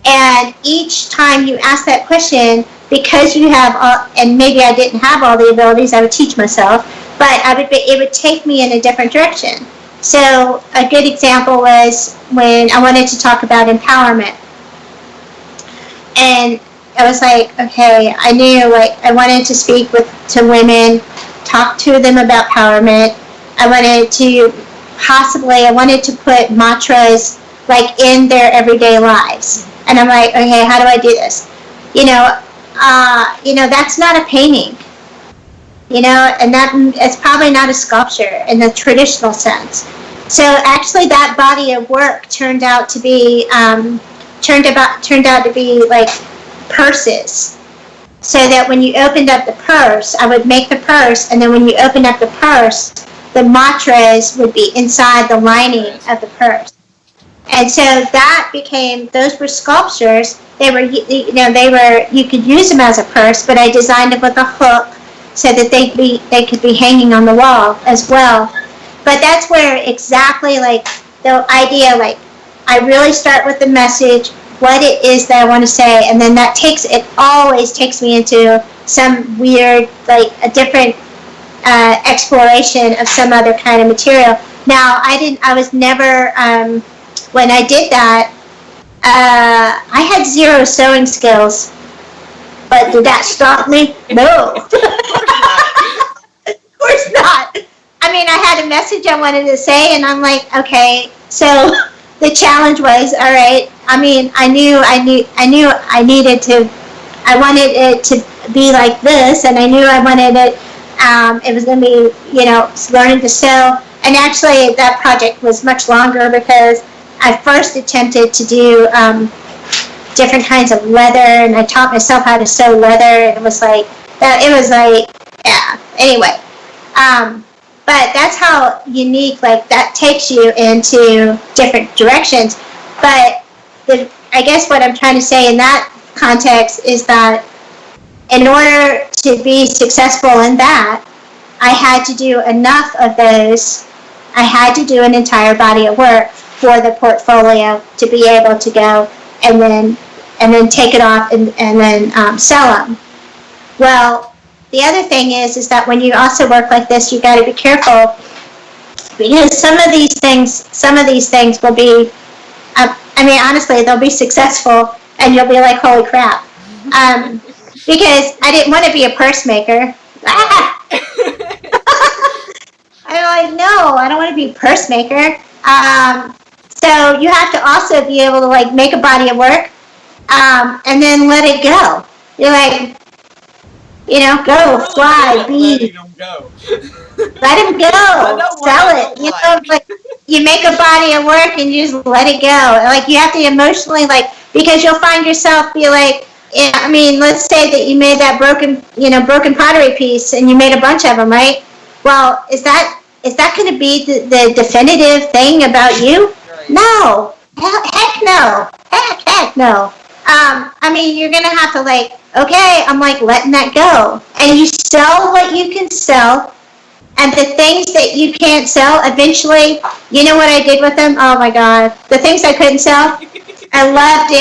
And each time you ask that question, because you have and maybe I didn't have all the abilities, I would teach myself, but it would take me in a different direction. So a good example was when I wanted to talk about empowerment. And I was like, okay, I knew I wanted to speak to women, talk to them about empowerment. I wanted to put mantras in their everyday lives. And I'm like, okay, how do I do this? That's not a painting. And it's probably not a sculpture in the traditional sense. So actually, that body of work turned out to be purses. So that when you opened up the purse, I would make the purse, and then when you opened up the purse, the mantras would be inside the lining of the purse. And so those were sculptures. You could use them as a purse, but I designed them with a hook so that they could be hanging on the wall as well. But that's where exactly the idea, I really start with the message, what it is that I want to say, and then it always takes me into some weird, a different exploration of some other kind of material. Now, I was never, when I did that, I had zero sewing skills, but did that stop me? No. Of course not. I mean, I had a message I wanted to say, and I'm like, okay, so the challenge was, all right, I mean, I wanted it to be like this, and I knew I wanted it was going to be, learning to sew. And actually, that project was much longer because I first attempted to do different kinds of leather, and I taught myself how to sew leather, and it was yeah, anyway. but that's how unique, like, that takes you into different directions. But I guess what I'm trying to say in that context is that in order to be successful in that, I had to do enough of those. I had to do an entire body of work for the portfolio to be able to go and then take it off and then sell them. Well, the other thing is that when you also work like this, you got to be careful, because some of these things will be, I mean, honestly, they'll be successful, and you'll be like, holy crap. Because I didn't want to be a purse maker. I'm like, no, I don't want to be a purse maker. So you have to also be able to, like, make a body of work, and then let it go. You're like, you know, go, really fly, be. Let him go. Sell it. You know, like, you make a body of work and you just let it go. Like, you have to emotionally, like, because you'll find yourself be like, yeah, I mean, let's say that you made that broken pottery piece and you made a bunch of them, right? Well, is that going to be the definitive thing about you? Right. No. Heck no. Heck no. I mean, you're going to have to, like, okay, I'm, like, letting that go. And you sell what you can sell. And the things that you can't sell, eventually, you know what I did with them? Oh, my God. The things I couldn't sell, I loved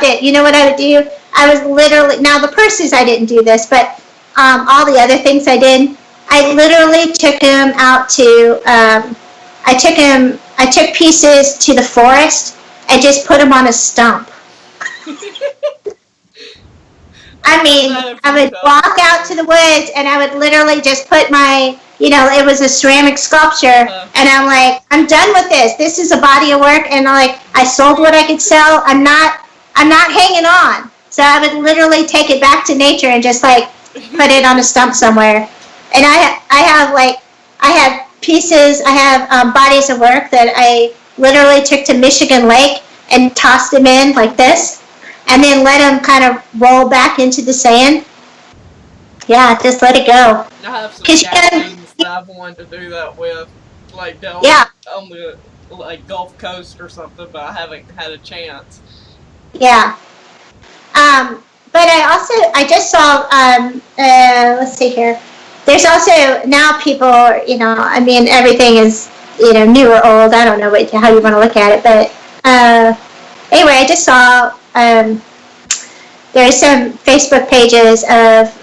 it. You know what I would do? I was literally, now the purses, I didn't do this, but all the other things I did, I literally took them out to, I took pieces to the forest and just put them on a stump. I mean, I would walk out to the woods and I would literally just put my, you know, it was a ceramic sculpture, and I'm like, I'm done with this. This is a body of work, and I sold what I could sell. I'm not hanging on. So I would literally take it back to nature and just, like, put it on a stump somewhere. And I have pieces, I have bodies of work that I literally took to Michigan Lake and tossed them in like this, and then let them kind of roll back into the sand. Yeah, just let it go. I have some castings that I've wanted to do that with, like down on the, like, Gulf Coast or something, but I haven't had a chance. Yeah. But I just saw, let's see here. There's also, now people, you know, I mean, everything is, you know, new or old. I don't know how you want to look at it, but anyway, I just saw there's some Facebook pages of,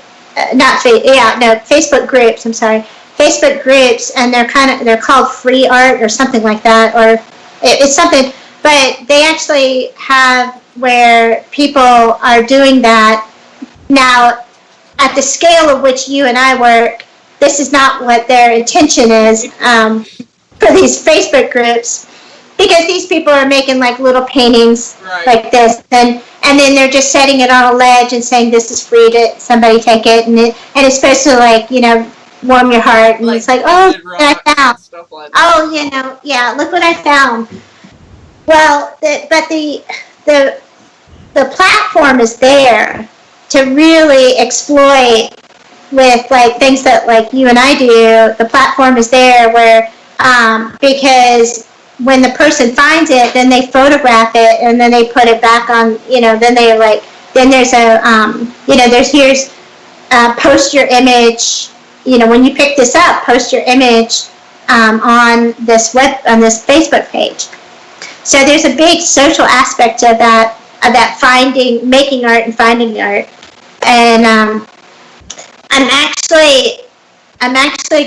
Facebook groups, I'm sorry. Facebook groups, and they're called free art or something like that, or it's something, but they actually have where people are doing that. Now, at the scale of which you and I work, this is not what their intention is for these Facebook groups, because these people are making, like, little paintings like this, and then they're just setting it on a ledge and saying, this is free to somebody take it, and it's supposed to, like, you know, warm your heart, and like, it's like, oh, look what I found. Like, oh, you know, yeah, look what I found. Well, the platform is there to really exploit with, like, things that, like, you and I do. The platform is there where, because when the person finds it, then they photograph it, and then they put it back on, you know, then they, like, then there's a, you know, here's, post your image, you know, when you pick this up, post your image on this Facebook page. So there's a big social aspect of that making art and finding the art. And I'm actually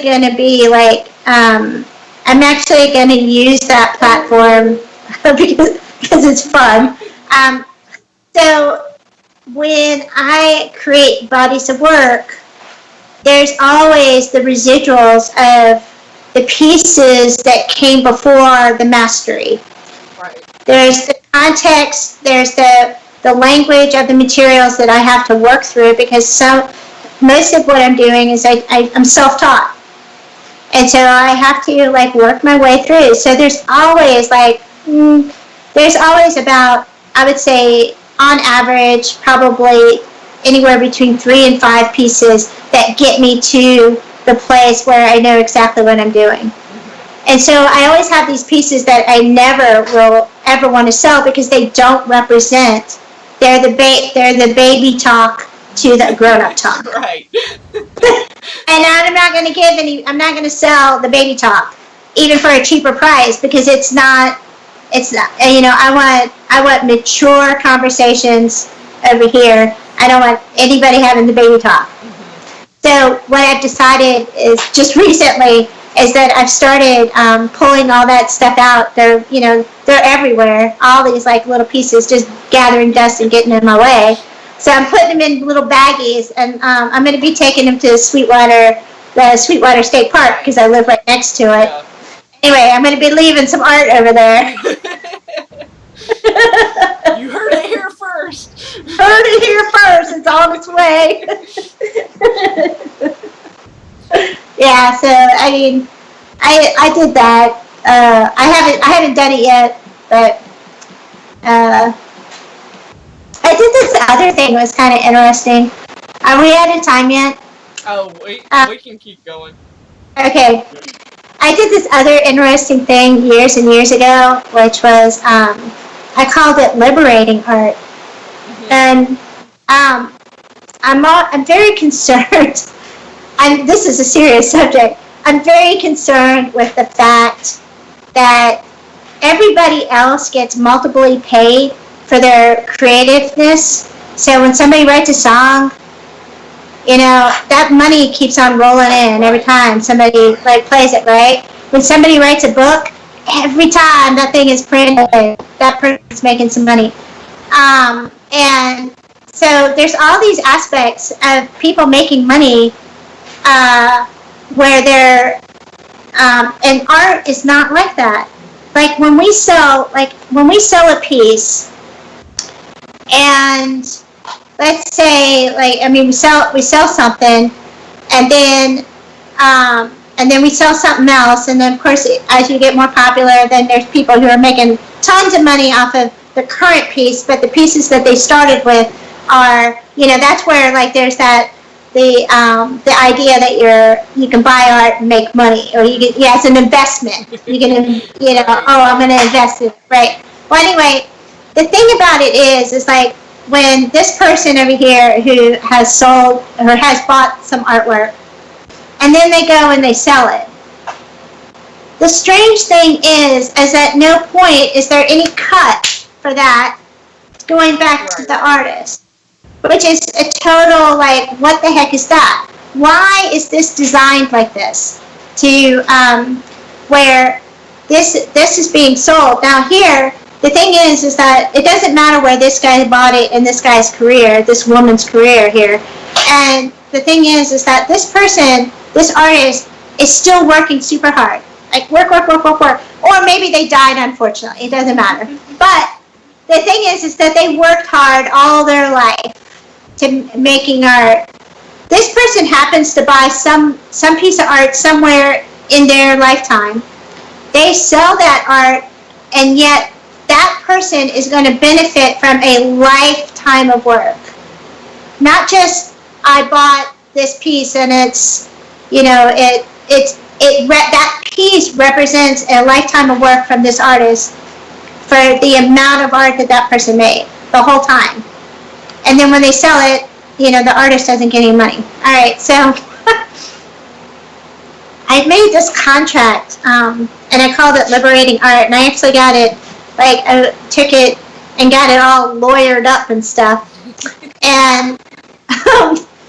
going to be, like, I'm actually going to use that platform because it's fun. So when I create bodies of work, there's always the residuals of the pieces that came before the mastery. Right. There's the context, there's the language of the materials that I have to work through, because most of what I'm doing is I'm self-taught. And so I have to, like, work my way through. So there's always, like, about, I would say, on average, probably anywhere between 3 and 5 pieces that get me to the place where I know exactly what I'm doing. And so I always have these pieces that I never will ever want to sell because they don't represent. They're the baby talk to the grown-up talk. Right. And I'm not going to give any. I'm not going to sell the baby talk, even for a cheaper price, because it's not. It's not. You know, I want mature conversations over here. I don't want anybody having the baby talk. So what I've decided is just recently is that I've started pulling all that stuff out. They're everywhere. All these like little pieces just gathering dust and getting in my way. So I'm putting them in little baggies, and I'm going to be taking them to the Sweetwater State Park, because I live right next to it. Yeah. Anyway, I'm going to be leaving some art over there. You heard it here first. Heard it here first. It's on its way. Yeah, so I mean, I did that. I haven't done it yet, but I did this other thing that was kind of interesting. Are we out of time yet? Oh, we can keep going. Okay. I did this other interesting thing years and years ago, which was I called it liberating art. And I'm very concerned. This is a serious subject. I'm very concerned with the fact that everybody else gets multiply paid for their creativeness. So when somebody writes a song, you know, that money keeps on rolling in every time somebody like plays it, right? When somebody writes a book, every time that thing is printed, that person's making some money. And so there's all these aspects of people making money where they're, and art is not like that. Like when we sell a piece, and let's say, like, I mean, we sell something, and then we sell something else, and then of course, as you get more popular, then there's people who are making tons of money off of the current piece, but the pieces that they started with are, you know, that's where like there's that the idea that you can buy art and make money, or you get, yeah, it's an investment. You can, you know, oh, I'm going to invest in it, right? Well, anyway, the thing about it is like when this person over here who has sold or has bought some artwork, and then they go and they sell it. The strange thing is at no point is there any cut for that going back to the artist, which is a total, like, what the heck is that? Why is this designed like this? To where this is being sold. Now here, the thing is that it doesn't matter where this guy bought it in this guy's career, this woman's career here. And the thing is that this person, this artist, is still working super hard. Like work. Or maybe they died, unfortunately. It doesn't matter. But the thing is that they worked hard all their life to making art. This person happens to buy some piece of art somewhere in their lifetime. They sell that art, and yet that person is going to benefit from a lifetime of work. Not just, I bought this piece and it's, you know, that piece represents a lifetime of work from this artist for the amount of art that person made the whole time. And then when they sell it, you know, the artist doesn't get any money. All right, so I made this contract, and I called it Liberating Art, and I actually got it, like, I took it and got it all lawyered up and stuff. And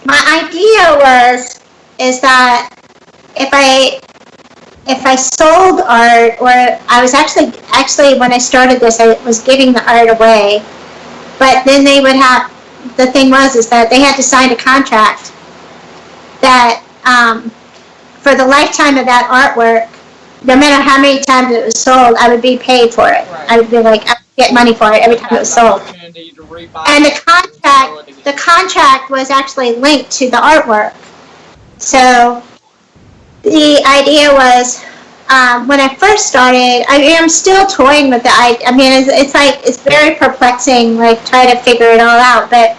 my idea is that if I sold art, or I was actually when I started this, I was giving the art away, but then they would have, the thing is that they had to sign a contract that for the lifetime of that artwork, no matter how many times it was sold, I would be paid for it. Right. I would be like, I would get money for it every time it was sold. And the contract was actually linked to the artwork. So the idea was, when I first started, I'm still toying with the idea. I mean, it's very perplexing, like, try to figure it all out. But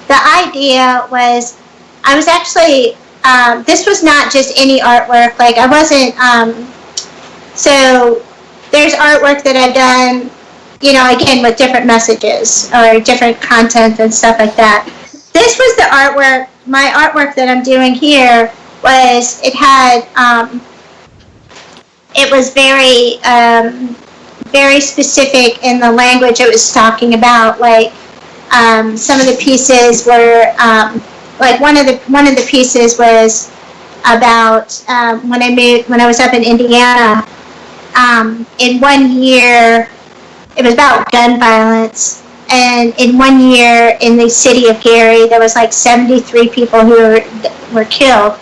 the idea was, I was actually this was not just any artwork. Like I wasn't, so there's artwork that I've done, again with different messages or different content and stuff like that. This was the artwork, my artwork that I'm doing here was, it was very, very specific in the language it was talking about. Like some of the pieces were, like one of the pieces was about when I was up in Indiana. In 1 year, it was about gun violence. And in 1 year in the city of Gary, there was like 73 people who were killed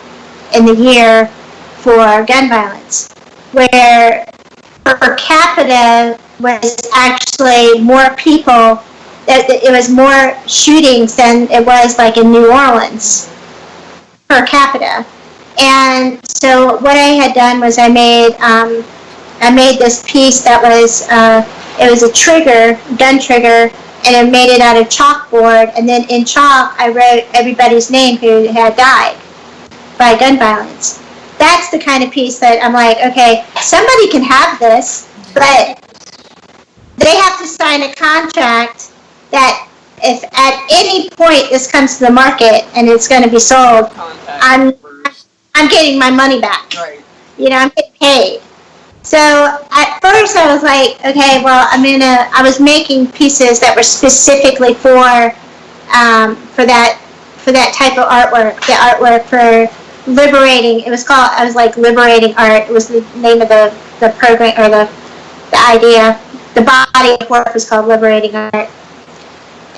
in the year for gun violence, where per capita was actually more people, it was more shootings than it was like in New Orleans per capita. And so what I had done was I made this piece that was, it was a trigger, gun trigger, and I made it out of chalkboard, and then in chalk I wrote everybody's name who had died by gun violence. That's the kind of piece that I'm like, okay, somebody can have this, but they have to sign a contract that if at any point this comes to the market and it's going to be sold, I'm getting my money back. Right. I'm getting paid. So at first I was like, okay, well, I was making pieces that were specifically for that type of artwork, the artwork for liberating. I was like liberating art. It was the name of the program, or the idea. The body of work was called liberating art.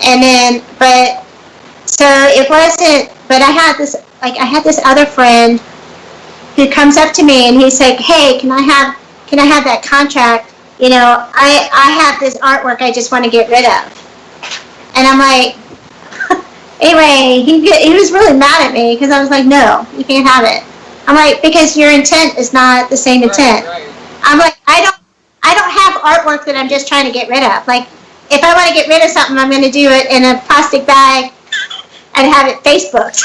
And then, so it wasn't, but I had this other friend who comes up to me and he's like, hey, can I have that contract? I have this artwork I just want to get rid of. And I'm like, anyway, he was really mad at me because I was like, no, you can't have it. I'm like, because your intent is not the same intent. Right. I'm like, I don't have artwork that I'm just trying to get rid of. Like, if I want to get rid of something, I'm going to do it in a plastic bag and have it Facebooked.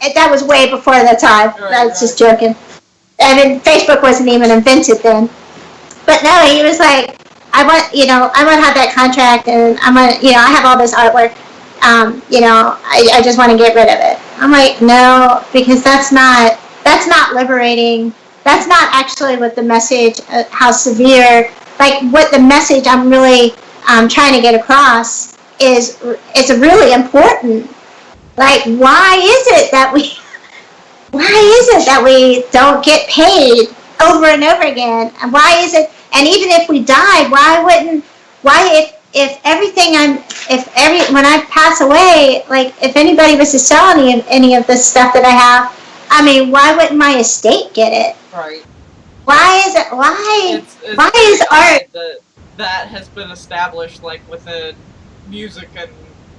And that was way before that time. I was just joking. I mean, Facebook wasn't even invented then. But no, he was like, I want to have that contract, and I have all this artwork. I just want to get rid of it. I'm like, no, because that's not liberating. That's not actually what the message, how severe, like what the message I'm really trying to get across is. It's really important. Like, why is it that we don't get paid over and over again? And why is it? And even if we died, when I pass away, like if anybody was to sell any of this stuff that I have, why wouldn't my estate get it? Right. Why is it? Why is art? That has been established like within music and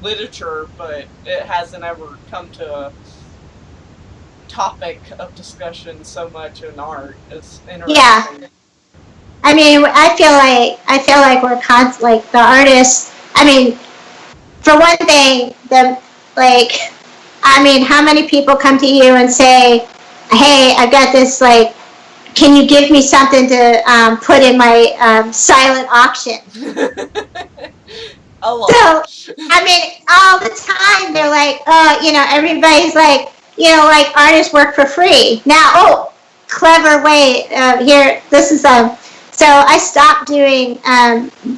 literature, but it hasn't ever come to a topic of discussion so much in art. It's interesting. Yeah. I feel like we're like the artists. For one thing, how many people come to you and say, hey, I've got this, like, can you give me something to put in my silent auction? A lot. So, all the time they're like, everybody's like, like artists work for free. Now, clever way here, this is, so I stopped doing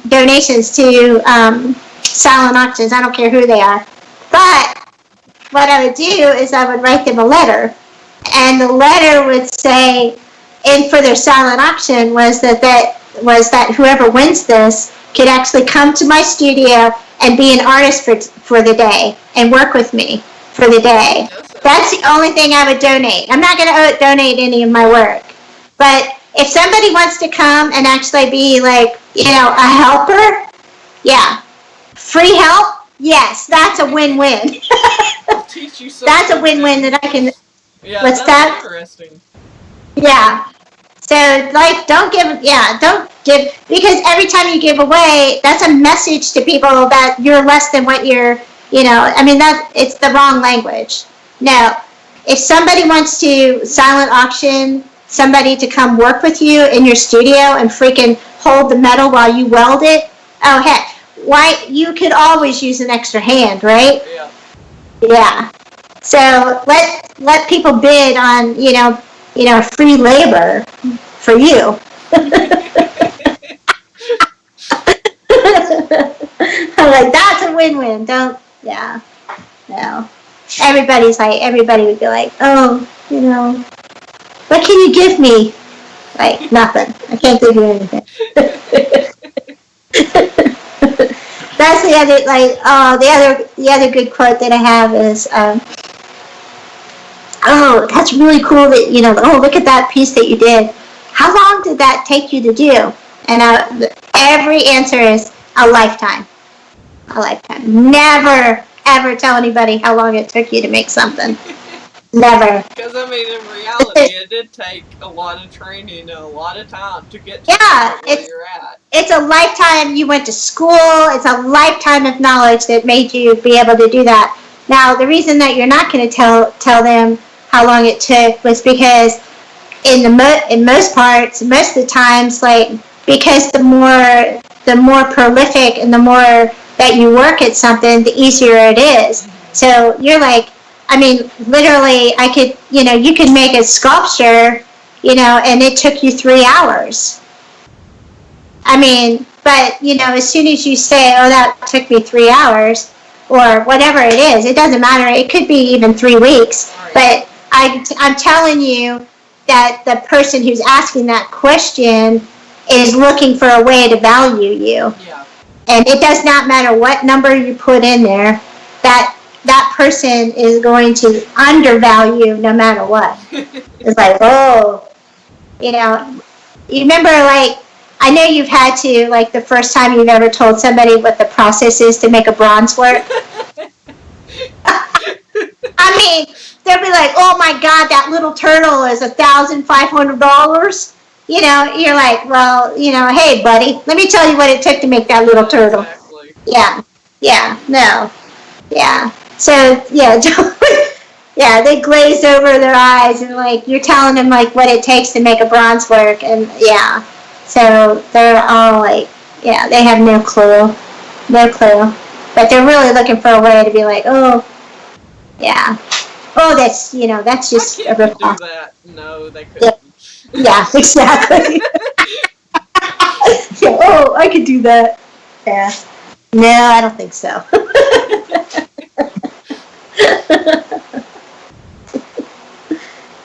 donations to silent auctions. I don't care who they are. But what I would do is I would write them a letter. And the letter would say, and for their silent auction was that whoever wins this could actually come to my studio and be an artist for the day and work with me for the day. That's the only thing I would donate. I'm not going to donate any of my work. But if somebody wants to come and actually be like, a helper, yeah. Free help, yes, that's a win-win. Teach you that's a win-win that I can. Yeah, what's that's that? Interesting. Yeah. So, like, don't give, because every time you give away, that's a message to people that you're less than what you're, it's the wrong language. No, if somebody wants to silent auction somebody to come work with you in your studio and freaking hold the metal while you weld it, oh heck, why, you could always use an extra hand, right? Yeah. Yeah. So let people bid on, free labor for you. I'm like, that's a win-win. Don't, yeah, no. Everybody would be like, oh, what can you give me? Like, nothing. I can't give you anything. That's the other, the other good quote that I have is, oh, that's really cool that, oh, look at that piece that you did. How long did that take you to do? And every answer is a lifetime. A lifetime. Never, ever tell anybody how long it took you to make something. Never. Because, in reality, it did take a lot of training and a lot of time to get to where you're at. It's a lifetime. You went to school. It's a lifetime of knowledge that made you be able to do that. Now, the reason that you're not going to tell them how long it took was because in most parts, most of the times, because the more prolific and the more that you work at something, the easier it is. So you're like, literally, you could make a sculpture, and it took you 3 hours. But, as soon as you say, oh, that took me 3 hours, or whatever it is, it doesn't matter. It could be even 3 weeks. But I'm telling you that the person who's asking that question is looking for a way to value you. Yeah. And it does not matter what number you put in there, that person is going to undervalue no matter what. It's like, oh, you remember, I know you've had to, the first time you've ever told somebody what the process is to make a bronze work. They'll be like, oh my God, that little turtle is $1,500. You're like, well, hey, buddy, let me tell you what it took to make that little turtle. Exactly. Yeah, no, yeah. So, yeah, yeah, they glaze over their eyes and, you're telling them, what it takes to make a bronze work, and, yeah. So, they're all yeah, they have no clue. But they're really looking for a way to be like, oh, yeah. Oh, that's just a rip off. Do that? No, they couldn't. Yeah, exactly. Yeah, oh, I could do that. Yeah. No, I don't think so.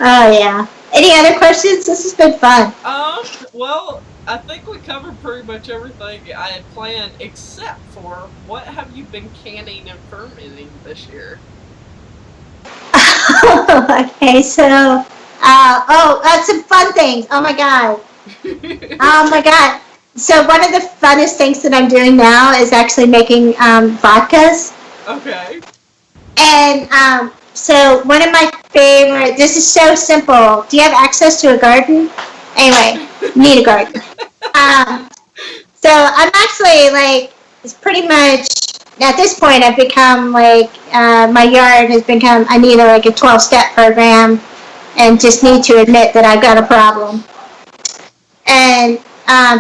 Oh, yeah. Any other questions? This has been fun. Well, I think we covered pretty much everything I had planned, except for what have you been canning and fermenting this year? Okay, so, that's some fun things. Oh my God. Oh my God. So one of the funnest things that I'm doing now is actually making vodkas. Okay. And so one of my favorite, this is so simple. Do you have access to a garden? Anyway, you need a garden. So I'm actually it's pretty much, at this point I've become my yard has become, I need a 12-step program and just need to admit that I've got a problem. And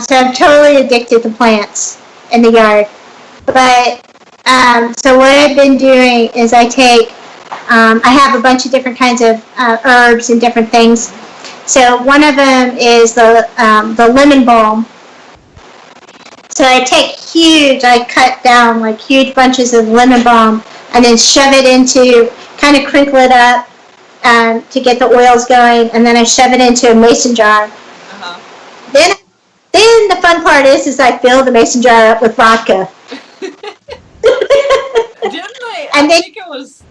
so I'm totally addicted to plants in the yard. But so what I've been doing is I have a bunch of different kinds of herbs and different things. So one of them is the lemon balm. So I cut down huge bunches of lemon balm and then shove it into, kind of crinkle it up to get the oils going, and then I shove it into a mason jar. Uh-huh. Then the fun part is I fill the mason jar up with vodka. Didn't they? I think it was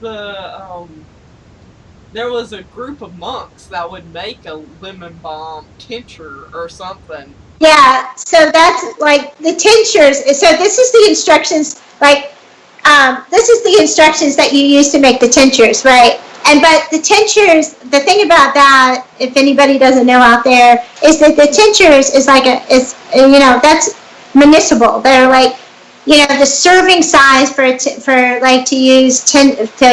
there was a group of monks that would make a lemon balm tincture or something. Yeah, so that's the tinctures. So this is the instructions, this is the instructions that you use to make the tinctures, right? But the tinctures, the thing about that, if anybody doesn't know out there, is that the tinctures is that's municipal. They're the serving size to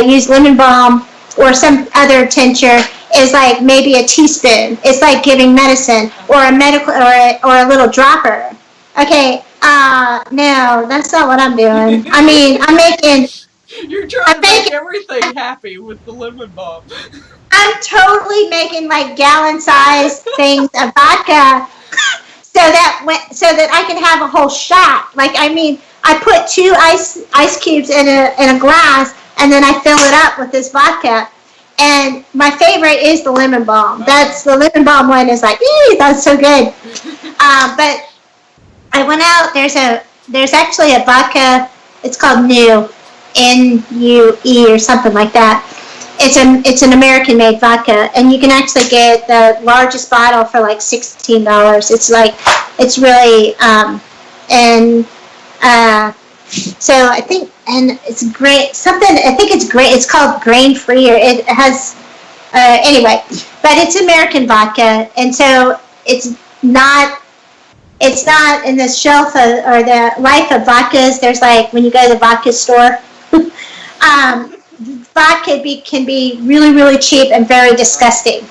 use lemon balm or some other tincture is like maybe a teaspoon. It's like giving medicine or a medical or a little dropper. Okay, no, that's not what I'm doing. I mean, You're trying to make everything happy with the lemon balm. I'm totally making like gallon-sized things of vodka, so that I can have a whole shot. Like, I mean, I put 2 ice cubes in a glass, and then I fill it up with this vodka. And my favorite is the lemon balm. That's the lemon balm one is like, that's so good. But I went out. There's actually a vodka. It's called New, N-U-E or something like that. It's an American made vodka, and you can actually get the largest bottle for like $16. It's really so I think, and it's great. I think it's great. It's called grain free, or it has anyway, but it's American vodka, and so it's not in the shelf or the life of vodkas. There's like when you go to the vodka store. Vodka can be really, really cheap and very disgusting.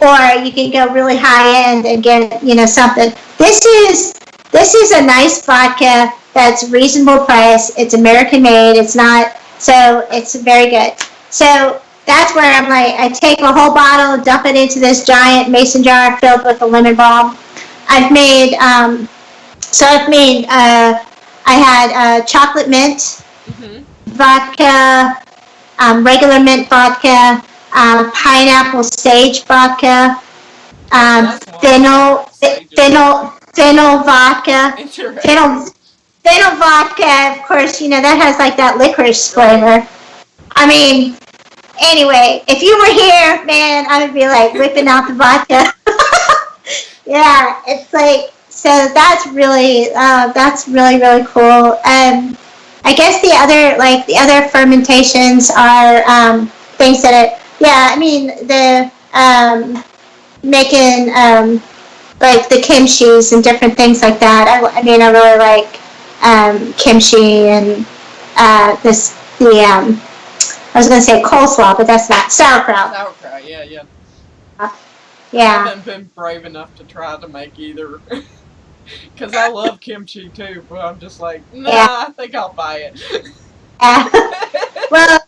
Or you can go really high end and get, something. This is a nice vodka that's reasonable price. It's American made. It's not, so it's very good. So that's where I'm like, I take a whole bottle, dump it into this giant mason jar filled with the lemon balm. I had chocolate mint, vodka, regular mint vodka, pineapple sage vodka, fennel vodka, fennel vodka. Of course, that has like that licorice flavor. I mean, anyway, if you were here, man, I would be like whipping out the vodka. Yeah, it's like, so that's really really cool. I guess the other fermentations are things that making like the kimchis and different things like that. I really like kimchi and I was going to say coleslaw, but that's not sauerkraut. Sauerkraut, yeah. Yeah. I haven't been brave enough to try to make either. Because I love kimchi too, but I'm just like, I think I'll buy it. Well,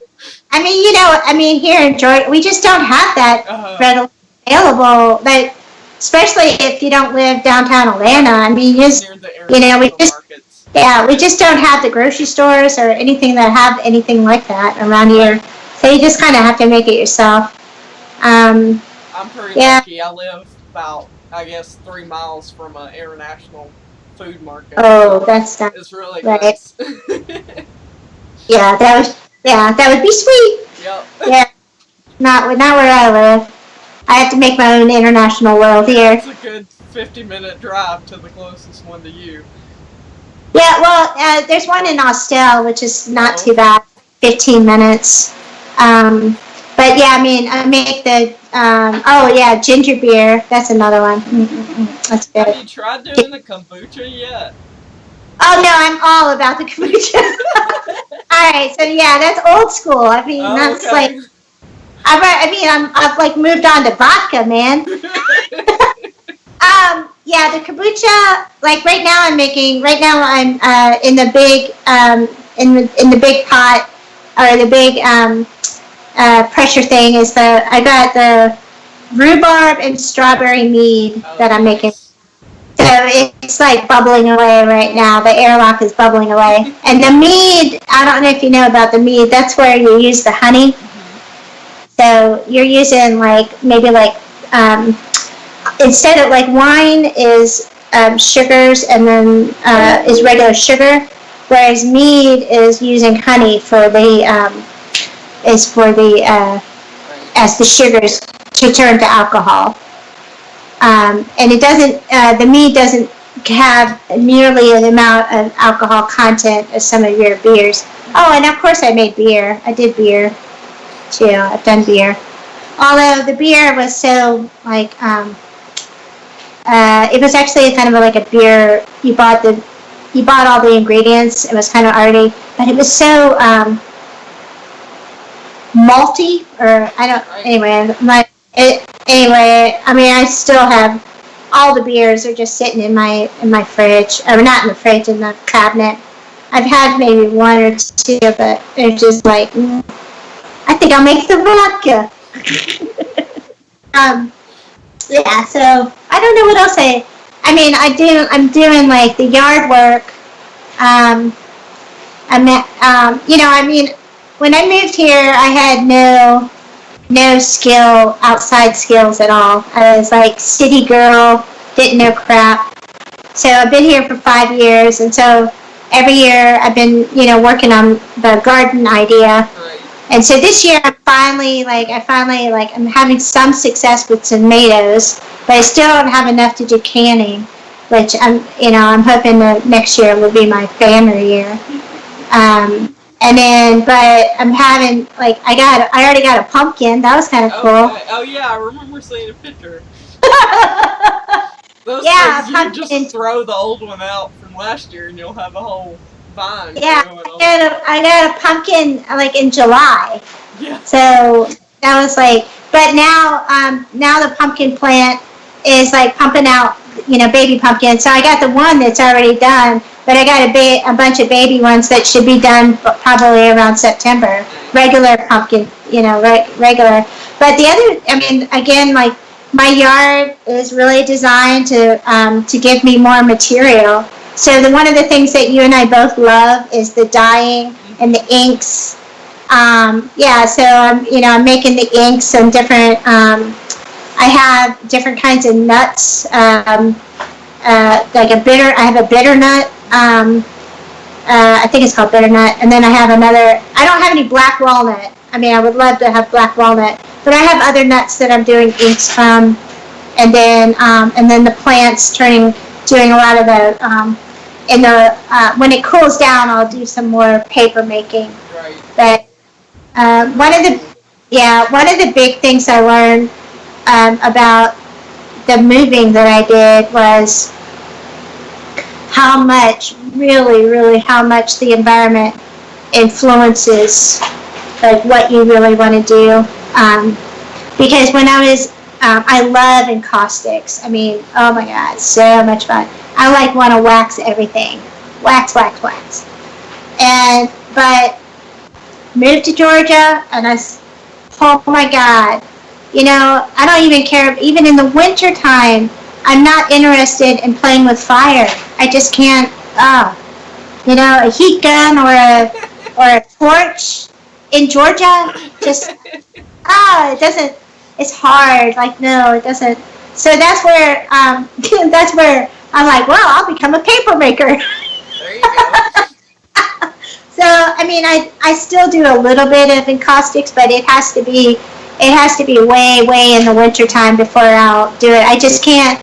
here in Georgia, we just don't have that readily available. But especially if you don't live downtown Atlanta, we just don't have the grocery stores or anything that have anything like that around here. So you just kind of have to make it yourself. I'm pretty lucky. I live about, I guess, 3 miles from an international food market. Oh, that's nice. It's really nice. Yeah, that would be sweet. Yep. Yeah, not where I live. I have to make my own international world here. It's a good 50-minute drive to the closest one to you. Yeah, well, there's one in Austell, which is not too bad. 15 minutes. But yeah, I make the ginger beer. That's another one. That's good. Have you tried doing the kombucha yet? Oh no, I'm all about the kombucha. All right, so yeah, that's old school. That's okay. like, I've like moved on to vodka, man. Yeah, the kombucha. Like right now, I'm in the big in the big pot or the big pressure thing is I got the rhubarb and strawberry mead that I'm making. So it's like bubbling away right now. The airlock is bubbling away. And the mead, I don't know if you know about the mead, that's where you use the honey. So you're using instead of like wine is sugars and then is regular sugar, whereas mead is using honey for as the sugars to turn to alcohol. And it doesn't, the mead doesn't have nearly the amount of alcohol content as some of your beers. Oh, and of course I made beer. I did beer too. I've done beer. Although the beer was so it was actually kind of like a beer. You bought all the ingredients. It was kind of arty, but it was so malty, or I don't. Right. Anyway, anyway, I mean, I still have all the beers are just sitting in my fridge, or not in the fridge, in the cabinet. I've had maybe one or two, but they're just like, I think I'll make the vodka. um, yeah, so I don't know what else I mean, I'm doing like the yard work. I'm at, I mean, when I moved here, I had no skill, outside skills at all. I was like city girl, didn't know crap. So I've been here for 5 years, and so every year I've been, working on the garden idea. Right. And so this year I'm having some success with tomatoes, but I still don't have enough to do canning, which I'm hoping that next year will be my banner year. And then, but I'm having, I already got a pumpkin. That was kind of cool. Okay. Oh yeah, I remember seeing a picture. Those Yeah, things, you just throw the old one out from last year, and you'll have a whole vine. Yeah, going on. I got a pumpkin like in July. Yeah. So that was like, but now the pumpkin plant is like pumping out, baby pumpkins. So I got the one that's already done, but I got a bunch of baby ones that should be done probably around September. Regular pumpkin, regular. But the other, I mean, again, like my yard is really designed to give me more material. So one of the things that you and I both love is the dyeing and the inks. So I'm making the inks and different. I have different kinds of nuts, like I have a bitter nut. I think it's called bitter nut, and then I have another. I don't have any black walnut. I mean, I would love to have black walnut, but I have other nuts that I'm doing inks from, and then the plants doing a lot of the. When it cools down, I'll do some more paper making. Right. But one of the big things I learned about the moving that I did was how much the environment influences like what you really want to do. Because when I love encaustics. I mean, oh my God, so much fun. I want to wax everything. Wax. But moved to Georgia, and oh my God, I don't even care. Even in the winter time, I'm not interested in playing with fire. I just can't. A heat gun or a torch in Georgia, just it doesn't. It's hard. Like, no, it doesn't. So that's where I'm like, well, I'll become a paper maker. There you go. So I mean, I still do a little bit of encaustics, but it has to be way in the winter time before I'll do it. I just can't,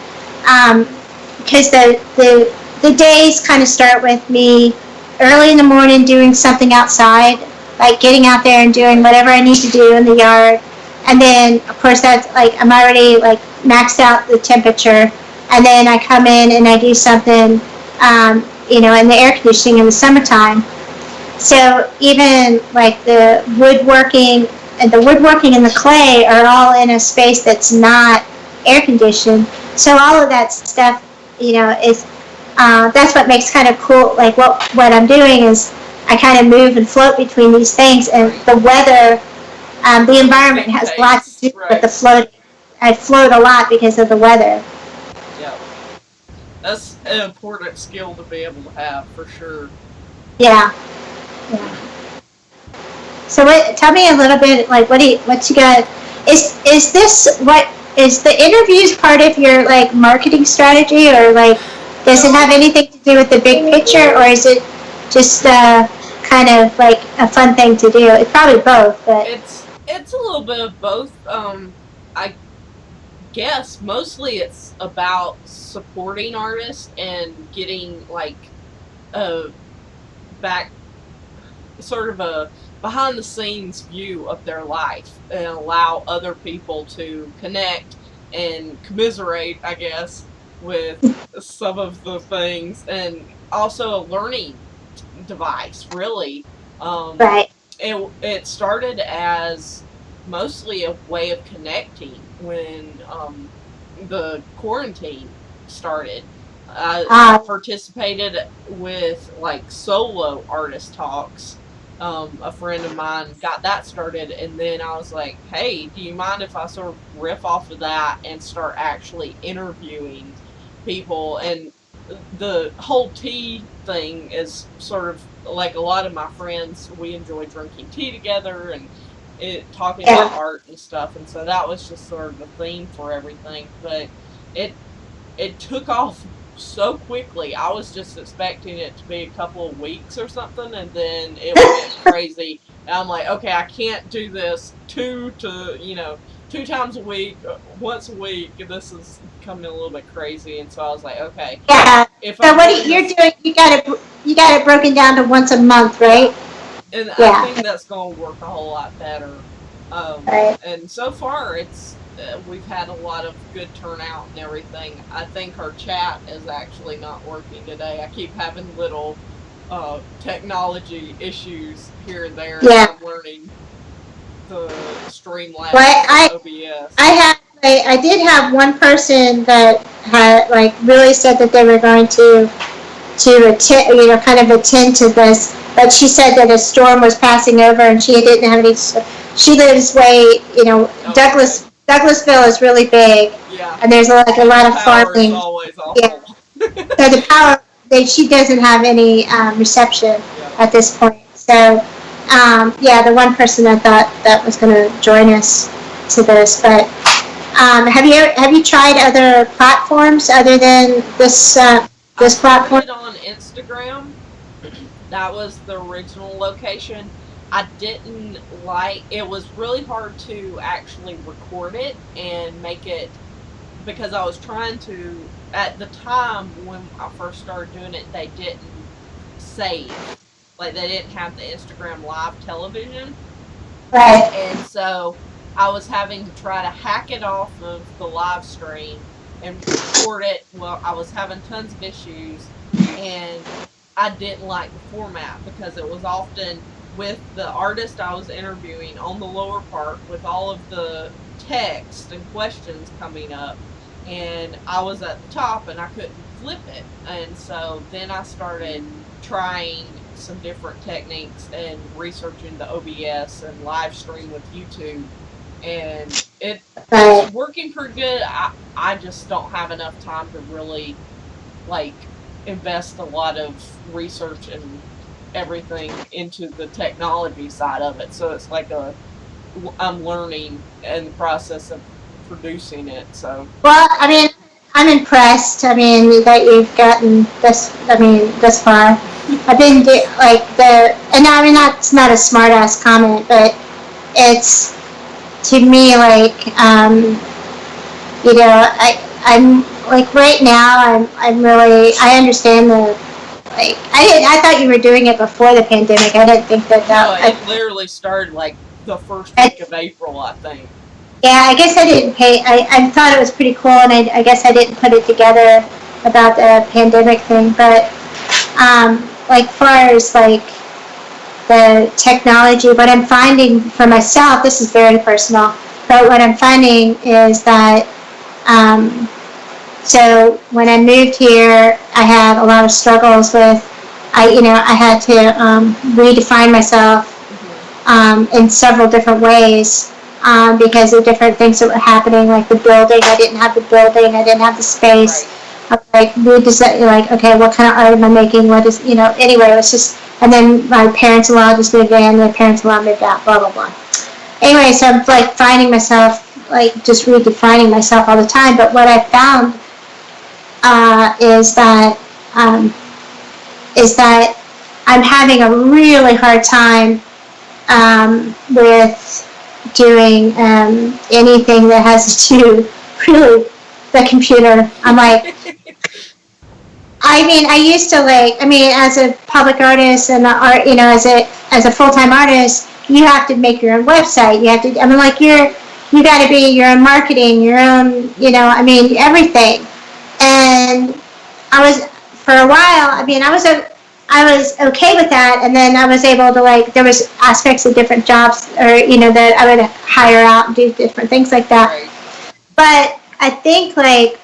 because the days kind of start with me early in the morning doing something outside, like getting out there and doing whatever I need to do in the yard. And then, of course, that's like I'm already like maxed out the temperature, and then I come in and I do something, in the air conditioning in the summertime. So even like the woodworking and the clay are all in a space that's not air conditioned. So all of that stuff, is that's what makes kind of cool. Like what I'm doing is I kind of move and float between these things, and the weather. The environment has a lot to do with the float. I float a lot because of the weather. Yeah. That's an important skill to be able to have, for sure. Yeah. So tell me a little bit, like, what you got? Is the interviews part of your, like, marketing strategy, or, like, does it have anything to do with the big picture, or is it just kind of, like, a fun thing to do? It's probably both, but... It's a little bit of both. I guess mostly it's about supporting artists and getting like a behind the scenes view of their life, and allow other people to connect and commiserate, I guess, with some of the things, and also a learning device, really. Right. it started as mostly a way of connecting when the quarantine started. I Uh, participated with like solo artist talks. A friend of mine got that started, and then I was like, "Hey, do you mind if I sort of riff off of that and start actually interviewing people?" And the whole tea thing is sort of like a lot of my friends. We enjoy drinking tea together and talking about yeah. art and stuff, and so that was just sort of the theme for everything. But it it took off so quickly. I was just expecting it to be a couple of weeks or something, and then it went crazy. And I'm like, okay, I can't do this two times a week, once a week. This is becoming a little bit crazy, and so I was like, okay, Yeah. if So I'm what doing you're this, doing, you got it broken down to once a month, yeah, right? and I Yeah. think that's going to work a whole lot better. Right. And so far, we've had a lot of good turnout and everything. I think our chat is actually not working today. I keep having little technology issues here and there as Yeah. I'm learning the Well, Streamlabs and OBS. I did have one person that had like really said that they were going to attend, kind of attend to this. But she said that a storm was passing over, and she didn't have any. She lives way, Okay, Douglasville is really big, yeah, and there's like a and lot the of power is farming. always Yeah, awful. so the power, she doesn't have any reception Yeah. at this point. So, yeah, the one person I thought that was going to join us to this, but have you tried other platforms other than I this platform? started on Instagram. That was the original location. I didn't like it was really hard to actually record it and make it because I was trying to at the time when I first started doing it they didn't save. Like they didn't have the Instagram live television. Right. And so I was having to try to hack it off of the live stream and record it. Well, I was having tons of issues and I didn't like the format because it was often with the artist I was interviewing on the lower part with all of the text and questions coming up and I was at the top and I couldn't flip it. And so then I started trying some different techniques and researching the OBS and live stream with YouTube. And it's Right. working pretty good. I just don't have enough time to really like invest a lot of research and everything into the technology side of it. So it's like I'm learning in the process of producing it. So Well, I mean, I'm impressed. I mean, that you've gotten this. I mean, this far. I've been like and I mean that's not a smart ass comment, but it's to me like I'm like right now I'm really I understand the like I thought you were doing it before the pandemic. I didn't think no, it literally started like the first I week of April, I think. yeah, I guess I didn't pay. I thought it was pretty cool, and I guess I didn't put it together about the pandemic thing. But like far as like the technology, what I'm finding for myself, this is very personal, but what I'm finding is that um, so when I moved here, I had a lot of struggles with I had to redefine myself Hmm. in several different ways because of different things that were happening, like the building. I didn't have the building. I didn't have the space. Right. I was like, we just like, okay, what kind of art am I making? What is, anyway, it was just, and then my parents-in-law just moved in, my parents-in-law moved out, blah, blah, blah. Anyway, so I'm like finding myself, like just redefining myself all the time. But what I found is that, um, is that I'm having a really hard time with doing anything that has to do really the computer. I'm like, I mean, I used to like, I mean, as a public artist and art, as a full time artist, you have to make your own website. You have to, I mean, like you got to be your own marketing, your own, I mean, everything. And I was for a while. I mean, I was okay with that, and then I was able to, like, there was aspects of different jobs, or, you know, that I would hire out and do different things like that. Right. But I think, like,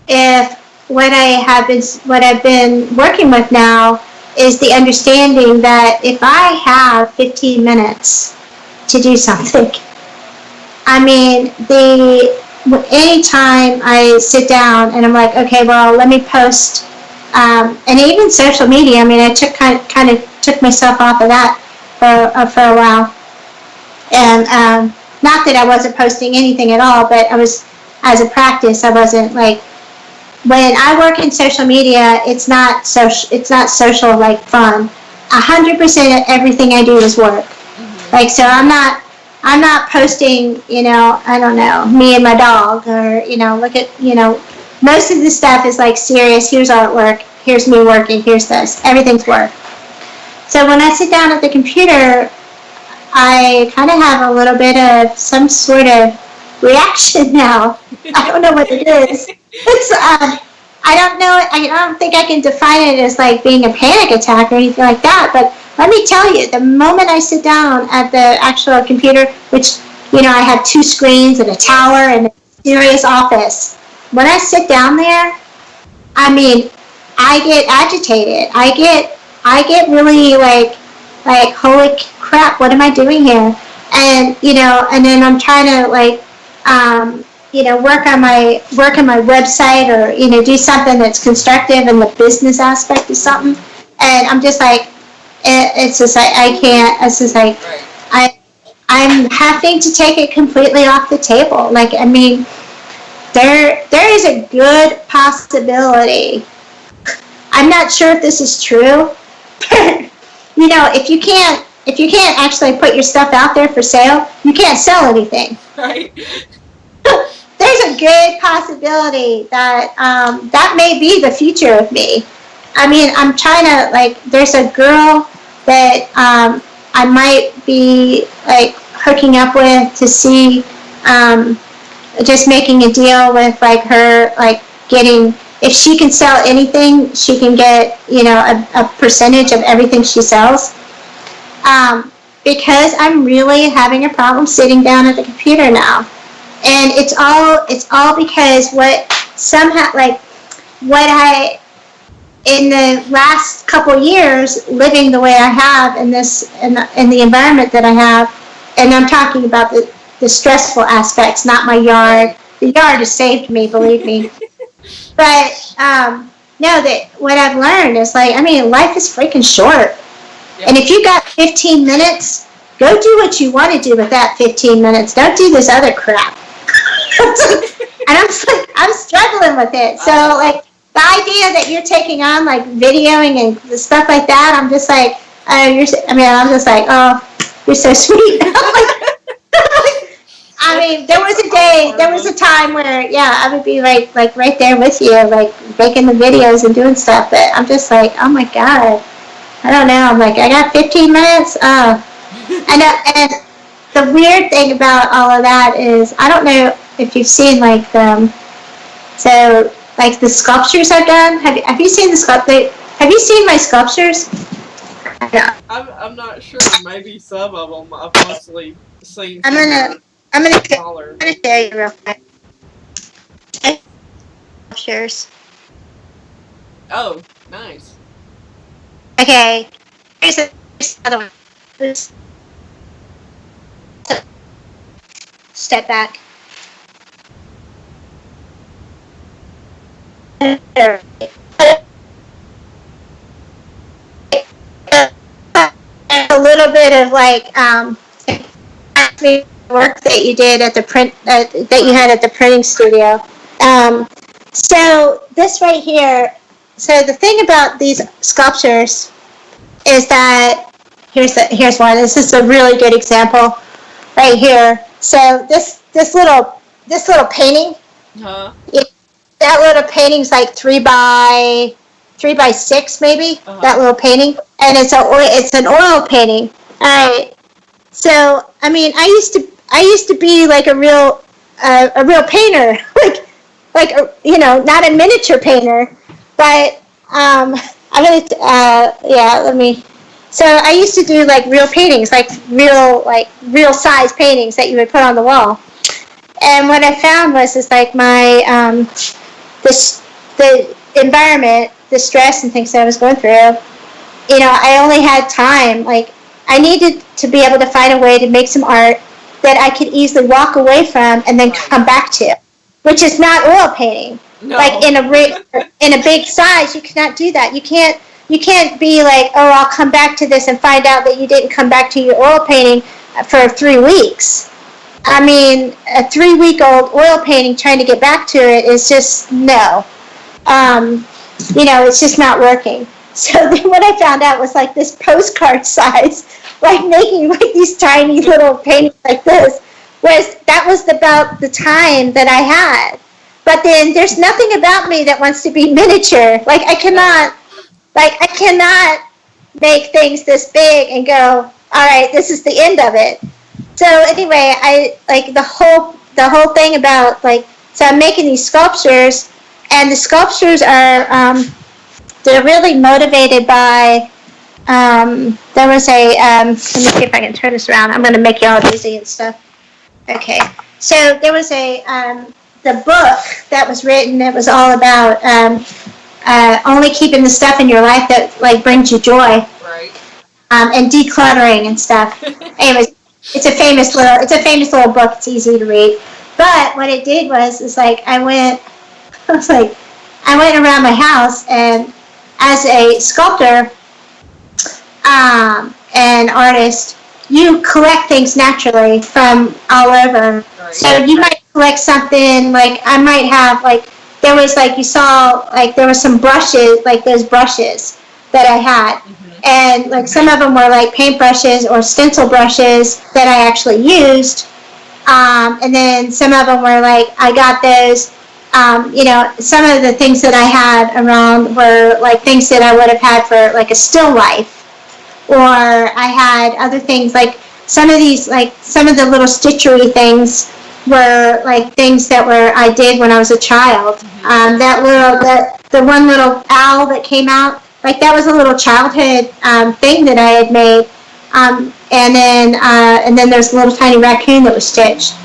if what I've been working with now is the understanding that if I have 15 minutes to do something, I mean, anytime I sit down and I'm like, okay, well, let me post, and even social media. I mean, I kind of took myself off of that for a while, and not that I wasn't posting anything at all, but I was, as a practice, I wasn't like. When I work in social media, it's not social like fun. 100% of everything I do is work. Mm-hmm. Like, so I'm not posting, you know, I don't know, me and my dog, or, you know, look at, you know, most of the stuff is like serious. Here's artwork. Here's me working. Here's this. Everything's work. So when I sit down at the computer, I kind of have a little bit of some sort of reaction now. I don't know what it is. It's, I don't know. I don't think I can define it as like being a panic attack or anything like that. But let me tell you, the moment I sit down at the actual computer, which, you know, I have 2 screens and a tower and a serious office. When I sit down there, I mean, I get agitated. I get really like holy crap, what am I doing here? And, you know, and then I'm trying to like, you know, work on my website, or, you know, do something that's constructive in the business aspect of something. And I'm just like, it's just like, I can't, it's just like, I'm having to take it completely off the table. Like, I mean, there is a good possibility. I'm not sure if this is true, but, you know, if you can't actually put your stuff out there for sale, you can't sell anything. Right. There's a good possibility that that may be the future of me. I mean, I'm trying to, like, there's a girl that I might be like hooking up with to see, just making a deal with like her, like getting, if she can sell anything, she can get, you know, a percentage of everything she sells. Because I'm really having a problem sitting down at the computer now. And it's all because in the last couple years, living the way I have in the environment that I have, and I'm talking about the stressful aspects, not my yard. The yard has saved me, believe me. But no, that what I've learned is, like, I mean, life is freaking short. Yep. And if you got 15 minutes, go do what you want to do with that 15 minutes. Don't do this other crap. And I'm struggling with it. So, like, the idea that you're taking on, like, videoing and stuff like that, I'm just like, I'm just like, oh, you're so sweet. I mean, there was a time where, yeah, I would be like right there with you, like making the videos and doing stuff. But I'm just like, oh my God, I don't know. I'm like, I got 15 minutes. And the weird thing about all of that is, I don't know if you've seen like the sculptures I've done. Have you seen Have you seen my sculptures? I'm not sure. Maybe some of them. I've mostly seen. I'm gonna show you real quick. Sculptures. Oh, nice. Okay. Here's another one. Step back. A little bit of like work that you did at the that you had at the printing studio. So this right here. So the thing about these sculptures is that here's one. This is a really good example right here. So this little painting. Uh-huh. That little painting's like 3 by 6 maybe. Uh-huh. That little painting, and it's an oil painting. All right. So I mean, I used to be like a real painter, like not a miniature painter, but I'm gonna, yeah, let me. So I used to do like real paintings, like real size paintings that you would put on the wall. And what I found was, is like my, the environment, the stress and things that I was going through, I only had time. Like, I needed to be able to find a way to make some art that I could easily walk away from and then come back to, which is not oil painting. No. Like in a big size, you cannot do that. You can't be like, oh, I'll come back to this and find out that you didn't come back to your oil painting for 3 weeks. I mean, a 3-week-old oil painting trying to get back to it is just no. It's just not working. So then what I found out was like this postcard size, like making like these tiny little paintings like this, that was about the time that I had. But then there's nothing about me that wants to be miniature. Like I cannot make things this big and go, all right, this is the end of it. So anyway, I like the whole thing about so I'm making these sculptures, and the sculptures are they're really motivated by there was a let me see if I can turn this around. I'm going to make you all dizzy and stuff. Okay, so there was the book that was written. It was all about only keeping the stuff in your life that brings you joy, right? And decluttering and stuff. Anyways, it's a famous little book. It's easy to read. But what it did was I went around my house, and as a sculptor and artist, you collect things naturally from all over. Right. So you might collect something I might have there was you saw there was some brushes, those brushes that I had. Mm-hmm. And some of them were paint brushes or stencil brushes that I actually used. And then some of them were I got those. Some of the things that I had around were things that I would have had for a still life. Or I had other things some of these some of the little stitchery things were things that I did when I was a child. The one little owl that came out, that was a little childhood thing that I had made. And then there's a little tiny raccoon that was stitched.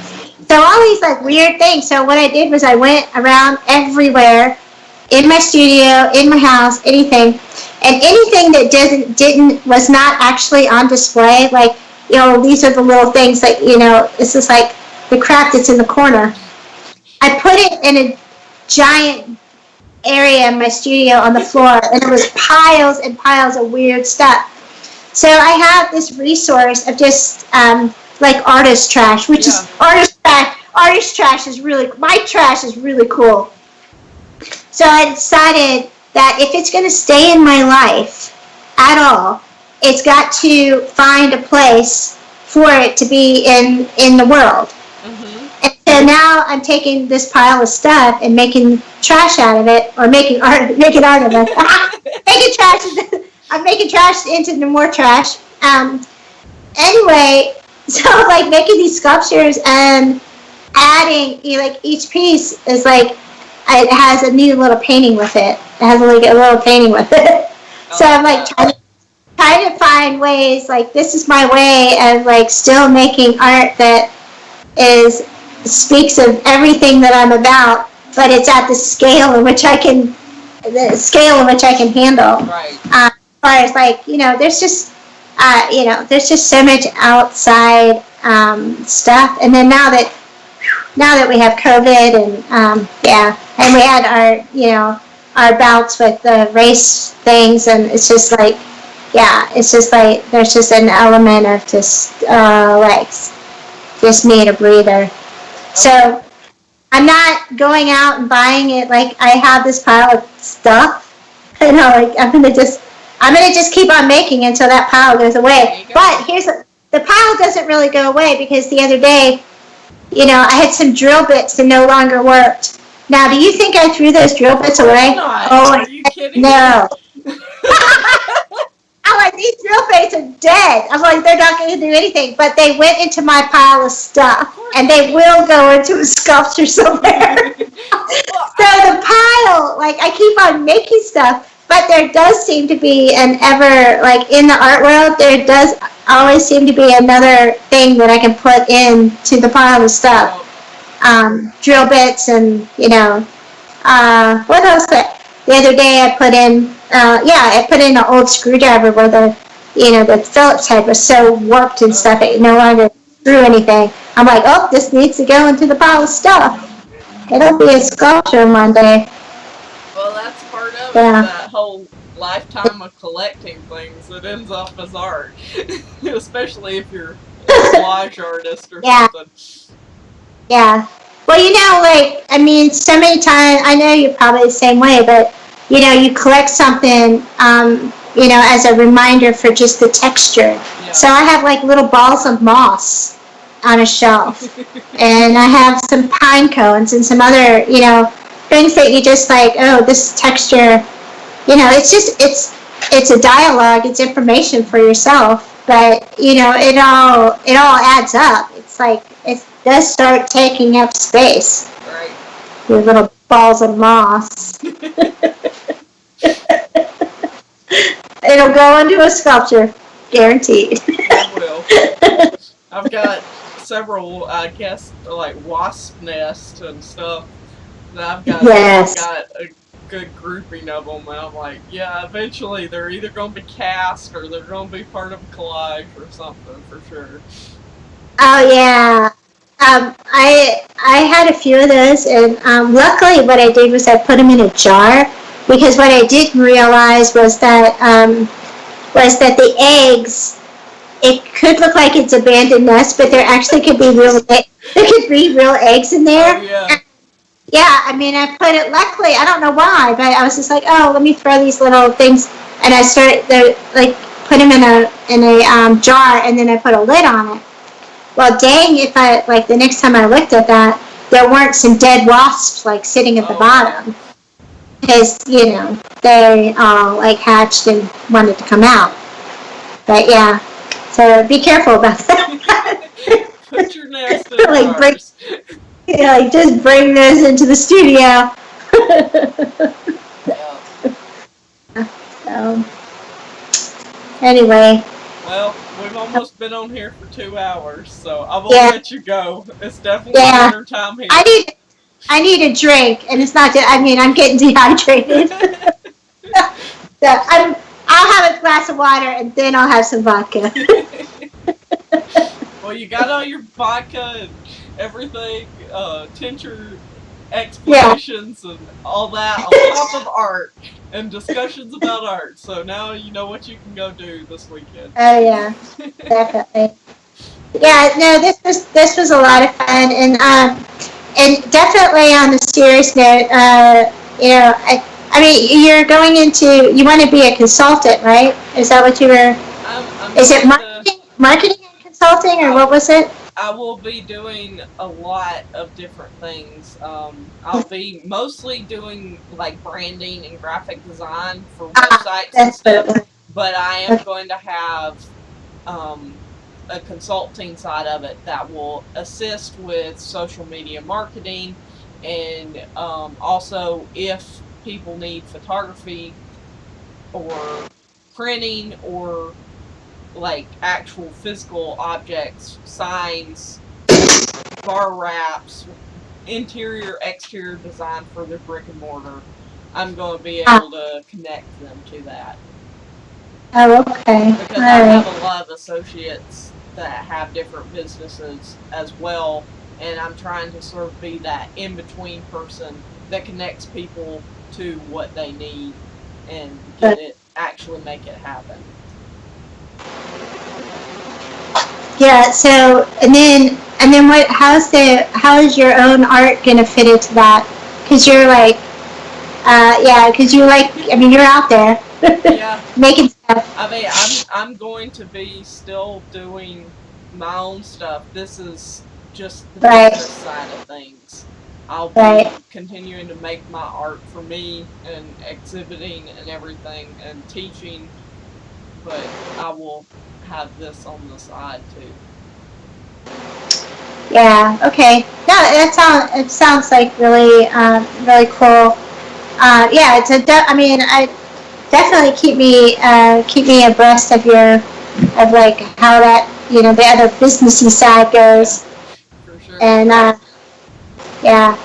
So all these weird things. So what I did was I went around everywhere, in my studio, in my house, anything, and anything that was not actually on display. These are the little things that this is the crap that's in the corner. I put it in a giant area in my studio on the floor, and it was piles and piles of weird stuff. So I have this resource of just artist trash, which is artist trash. Artist trash is my trash is really cool. So I decided that if it's going to stay in my life at all, it's got to find a place for it to be in the world. Mm-hmm. And so now I'm taking this pile of stuff and making trash out of it, or making art of it. I'm making trash into more trash. Anyway, so making these sculptures and adding each piece is it has a neat little painting with it. It has a little painting with it. So I'm trying to find ways this is my way of still making art that speaks of everything that I'm about, but it's at the scale in which I can handle. Right. As far as there's just there's just so much outside stuff, and then now that we have COVID and we had our bouts with the race things, and it's just it's just there's just an element of just need a breather. So I'm not going out and buying it I have this pile of stuff. I'm gonna just keep on making it until that pile goes away. But the pile doesn't really go away, because the other day, I had some drill bits that no longer worked. Now, do you think I threw those drill bits away? Are you kidding? No. I'm these drill bits are dead. I'm they're not going to do anything. But they went into my pile of stuff, and they will go into a sculpture somewhere. So the pile, I keep on making stuff, but there does seem to be an ever, like in the art world, there does always seem to be another thing that I can put into the pile of stuff. Drill bits and, what else? The other day I put in, I put in an old screwdriver where the Phillips head was so warped and stuff it no longer screw anything. I'm like, oh, this needs to go into the pile of stuff. It'll be a sculpture one day. Well, that's part of it, that whole lifetime of collecting things that ends up as art. Especially if you're a collage artist or something. Yeah. Well, so many times, I know you're probably the same way, but, you collect something, as a reminder for just the texture. Yeah. So I have like little balls of moss on a shelf. And I have some pine cones and some other, things that you just like, oh, this texture, it's a dialogue, it's information for yourself, but, it all adds up. It's like, it does start taking up space. Right. Your little balls of moss. It'll go into a sculpture, guaranteed. It will. I've got several, I guess, like wasp nests and stuff that I've got. Yes. I've got a good grouping of them, and I'm like, yeah, eventually they're either going to be cast or they're going to be part of a collage or something for sure. Oh yeah. I had a few of those, and luckily what I did was I put them in a jar, because what I didn't realize was that the eggs, it could look like it's abandoned nest, but there actually could be real eggs in there. Oh, yeah. Yeah, I put it, luckily, I don't know why, but I was just like, oh, let me throw these little things, and I started, put them in a jar, and then I put a lid on it. Well, dang, if the next time I looked at that, there weren't some dead wasps, sitting at the bottom. Because, they all, hatched and wanted to come out. But, yeah, so be careful about that. Put your nest in jars. Just bring those into the studio. Yeah. So, anyway. Well, we've almost been on here for 2 hours, so I will let you go. It's definitely dinner time here. I need a drink, and it's not. I'm getting dehydrated. So I'll have a glass of water, and then I'll have some vodka. Well, you got all your vodka and everything, tincture explanations and all that on top of art and discussions about art. So now you know what you can go do this weekend. Oh yeah, definitely. Yeah, no, this was a lot of fun, and definitely on the serious note, you're going into, you want to be a consultant, right? Is that what you were? Is it marketing and consulting, or what was it? I will be doing a lot of different things. I'll be mostly doing branding and graphic design for websites and stuff, but I am going to have a consulting side of it that will assist with social media marketing, and also if people need photography or printing or actual physical objects, signs, bar wraps, interior, exterior design for their brick and mortar, I'm going to be able to connect them to that. Oh, okay. Because I have a lot of associates that have different businesses as well, and I'm trying to sort of be that in-between person that connects people to what they need and actually make it happen. Yeah. So, and then what? How is your own art gonna fit into that? Because you're you're out there. Yeah. Making stuff. I'm going to be still doing my own stuff. This is just the business side of things. I'll be continuing to make my art for me and exhibiting and everything and teaching, but I will have this on the side too. Yeah. Okay. No, it sounds like really really cool. Yeah. definitely keep me abreast of like how that the other businessy side Yeah, goes. for sure. And yeah,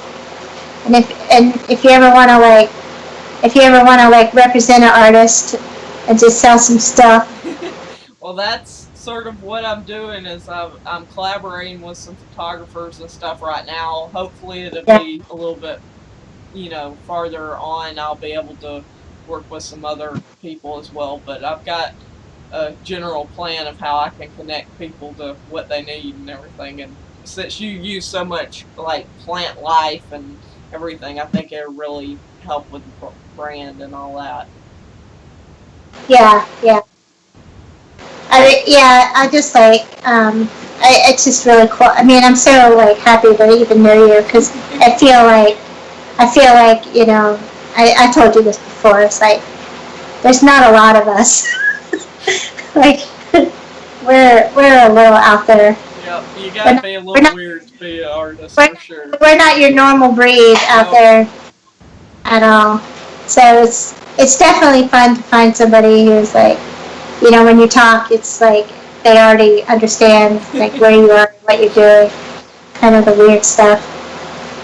and if you ever want to like represent an artist and just sell some stuff. Well, that's sort of what I'm doing is I'm collaborating with some photographers and stuff right now. Hopefully it'll Yeah, be a little bit, farther on. I'll be able to work with some other people as well. But I've got a general plan of how I can connect people to what they need and everything. And since you use so much like plant life and everything, I think it'll really help with the brand and all that. yeah, yeah. I just like it's just really cool. I mean, I'm so like happy to even know you because I feel like I told you this before. It's like there's not a lot of us. Like we're a little out there. Yep, you We're gotta not, be a we're little not, weird to be an artist we're for not, sure. we're not your normal breed out Nope. there at all. So it's definitely fun to find somebody who's like, when you talk, it's like they already understand like where you are, what you're doing, kind of the weird stuff.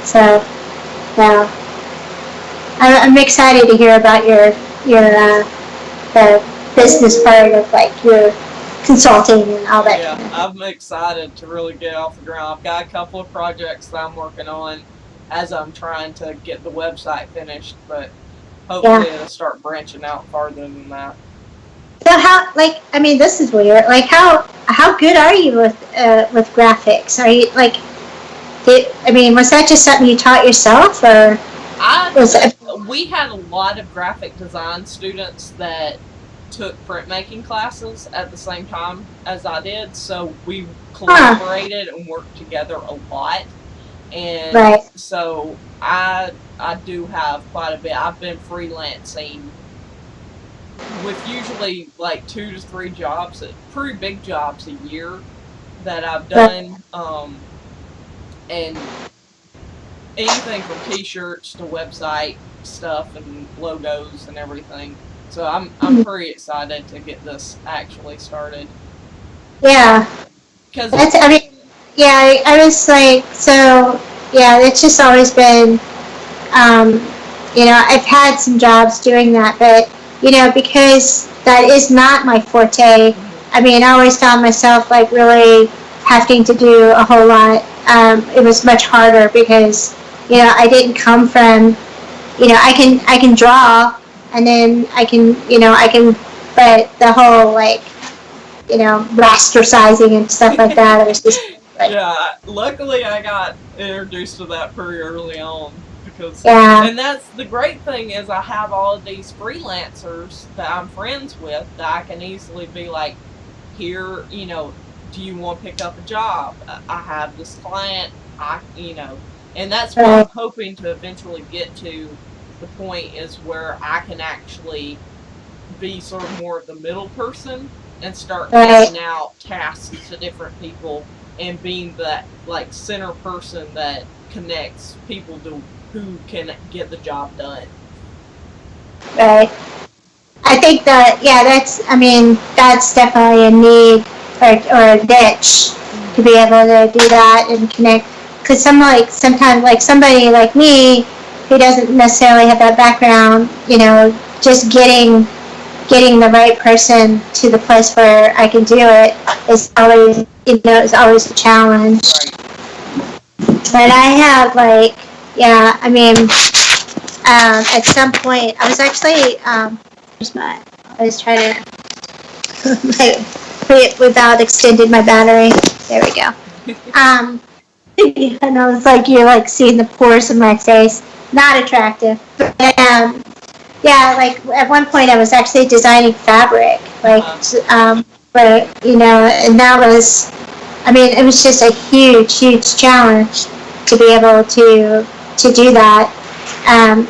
So yeah, I'm excited to hear about your the business part of like your consulting and all Oh that yeah, kind of thing. I'm excited to really get off the ground. I've got a couple of projects that I'm working on as I'm trying to get the website finished, but Yeah. hopefully it'll start branching out farther than that. So how like I mean this is weird. Like how good are you with graphics? Are you like I mean was that just something you taught yourself or I was it? We had a lot of graphic design students that took printmaking classes at the same time as I did, so we Huh, collaborated and worked together a lot. And right. so I do have quite a bit. I've been freelancing with usually like 2 to 3 jobs, pretty big jobs a year that I've Right. done, and anything from T-shirts to website stuff and logos and everything. So I'm pretty excited to get this actually started Yeah. because That's I mean yeah, I was like so yeah, it's just always been um I've had some jobs doing that, but because that is not my forte. I mean, I always found myself like really having to do a whole lot. It was much harder because I didn't come from I can draw and then I can but the whole like rasterizing and stuff like that. It was just like yeah, luckily I got introduced to that pretty early on because, yeah, and that's the great thing is I have all of these freelancers that I'm friends with that I can easily be like, here, do you want to pick up a job? I have this client, and that's what I'm right, hoping to eventually get to. The point is where I can actually be sort of more of the middle person and start right, handing out tasks to different people and being that like center person that connects people to who can get the job done. right. I think that yeah, I mean that's definitely a need or a niche to Mm-hmm. be able to do that and connect. Because sometimes like somebody like me who doesn't necessarily have that background, just getting the right person to the place where I can do it is always a challenge. Right. But I have like yeah, I mean at some point I was actually where's my I was trying to like, put it without extending my battery. There we go. Um, and I was like, you're like seeing the pores in my face. Not attractive. But, yeah, like at one point I was actually designing fabric, like, Uh-huh. but and that was, I mean, it was just a huge, huge challenge to be able to do that. Um,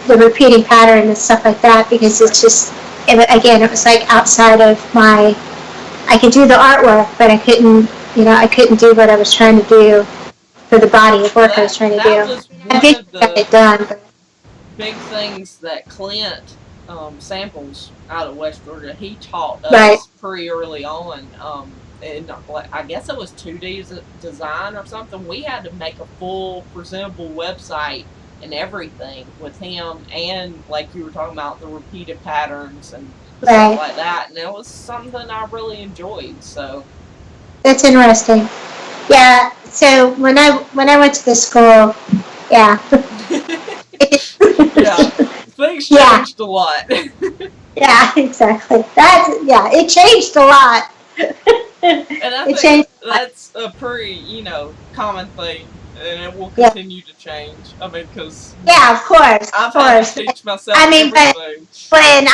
the repeating pattern and stuff like that because Right. it's just, again, it was like outside of my I could do the artwork, but I couldn't do what I was trying to do for the body of Well, work I was that trying to that do. was I one think of I got the it done, but big things that Clint samples out of West Georgia. He taught Right. us pretty early on. And I guess it was 2D design or something. We had to make a full presentable website and everything with him, and like you were talking about, the repeated patterns and stuff like that. And it was something I really enjoyed. So that's interesting. Yeah. So when I went to the school, yeah. Yeah, things changed a lot. Yeah, exactly. It changed a lot. And I think that's a pretty, common thing, and it will continue to change. I mean, because of course, I've had to teach myself everything. But when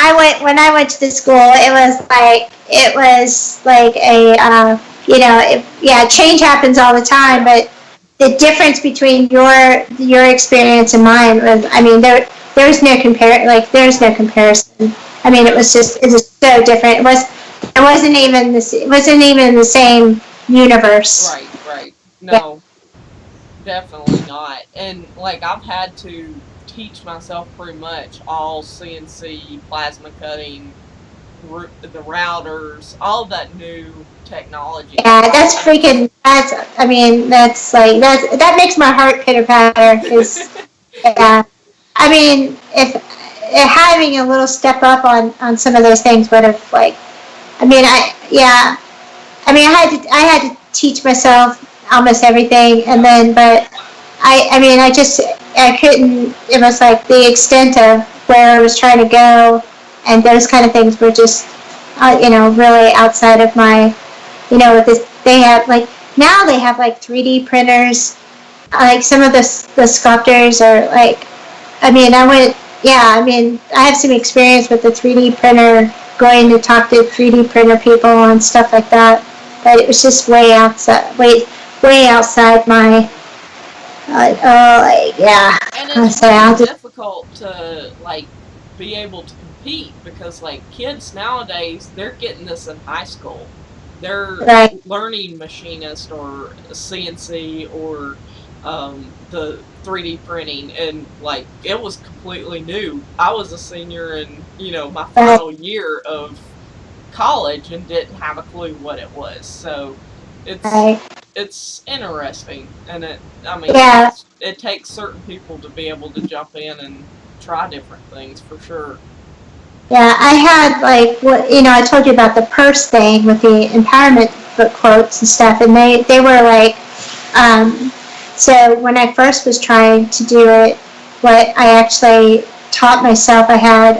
I went to the school, it was like a change happens all the time, but the difference between your experience and mine was, I mean, there's no comparison. I mean, it was so different. It wasn't even the same universe. Right. No, definitely not. And like, I've had to teach myself pretty much all CNC, plasma cutting, the routers, all of that new technology. Yeah, that makes my heart pitter patter. Yeah, I mean, if having a little step up on some of those things would have I had to teach myself almost everything, and then but I couldn't. It was like the extent of where I was trying to go, and those kind of things were just really outside of my, with this. They have now they have 3D printers. Like some of the sculptors are I have some experience with the 3D printer, going to talk to 3D printer people and stuff like that. But it was just way outside my. And it's really difficult to be able to compete, because kids nowadays, they're getting this in high school. They're learning machinist or CNC or the 3D printing, and it was completely new. I was a senior in my final year of college and didn't have a clue what it was. So it's interesting, and it takes certain people to be able to jump in and try different things, for sure. Yeah, I had I told you about the purse thing with the empowerment book quotes and stuff, and they were so when I first was trying to do it, what I actually taught myself, I had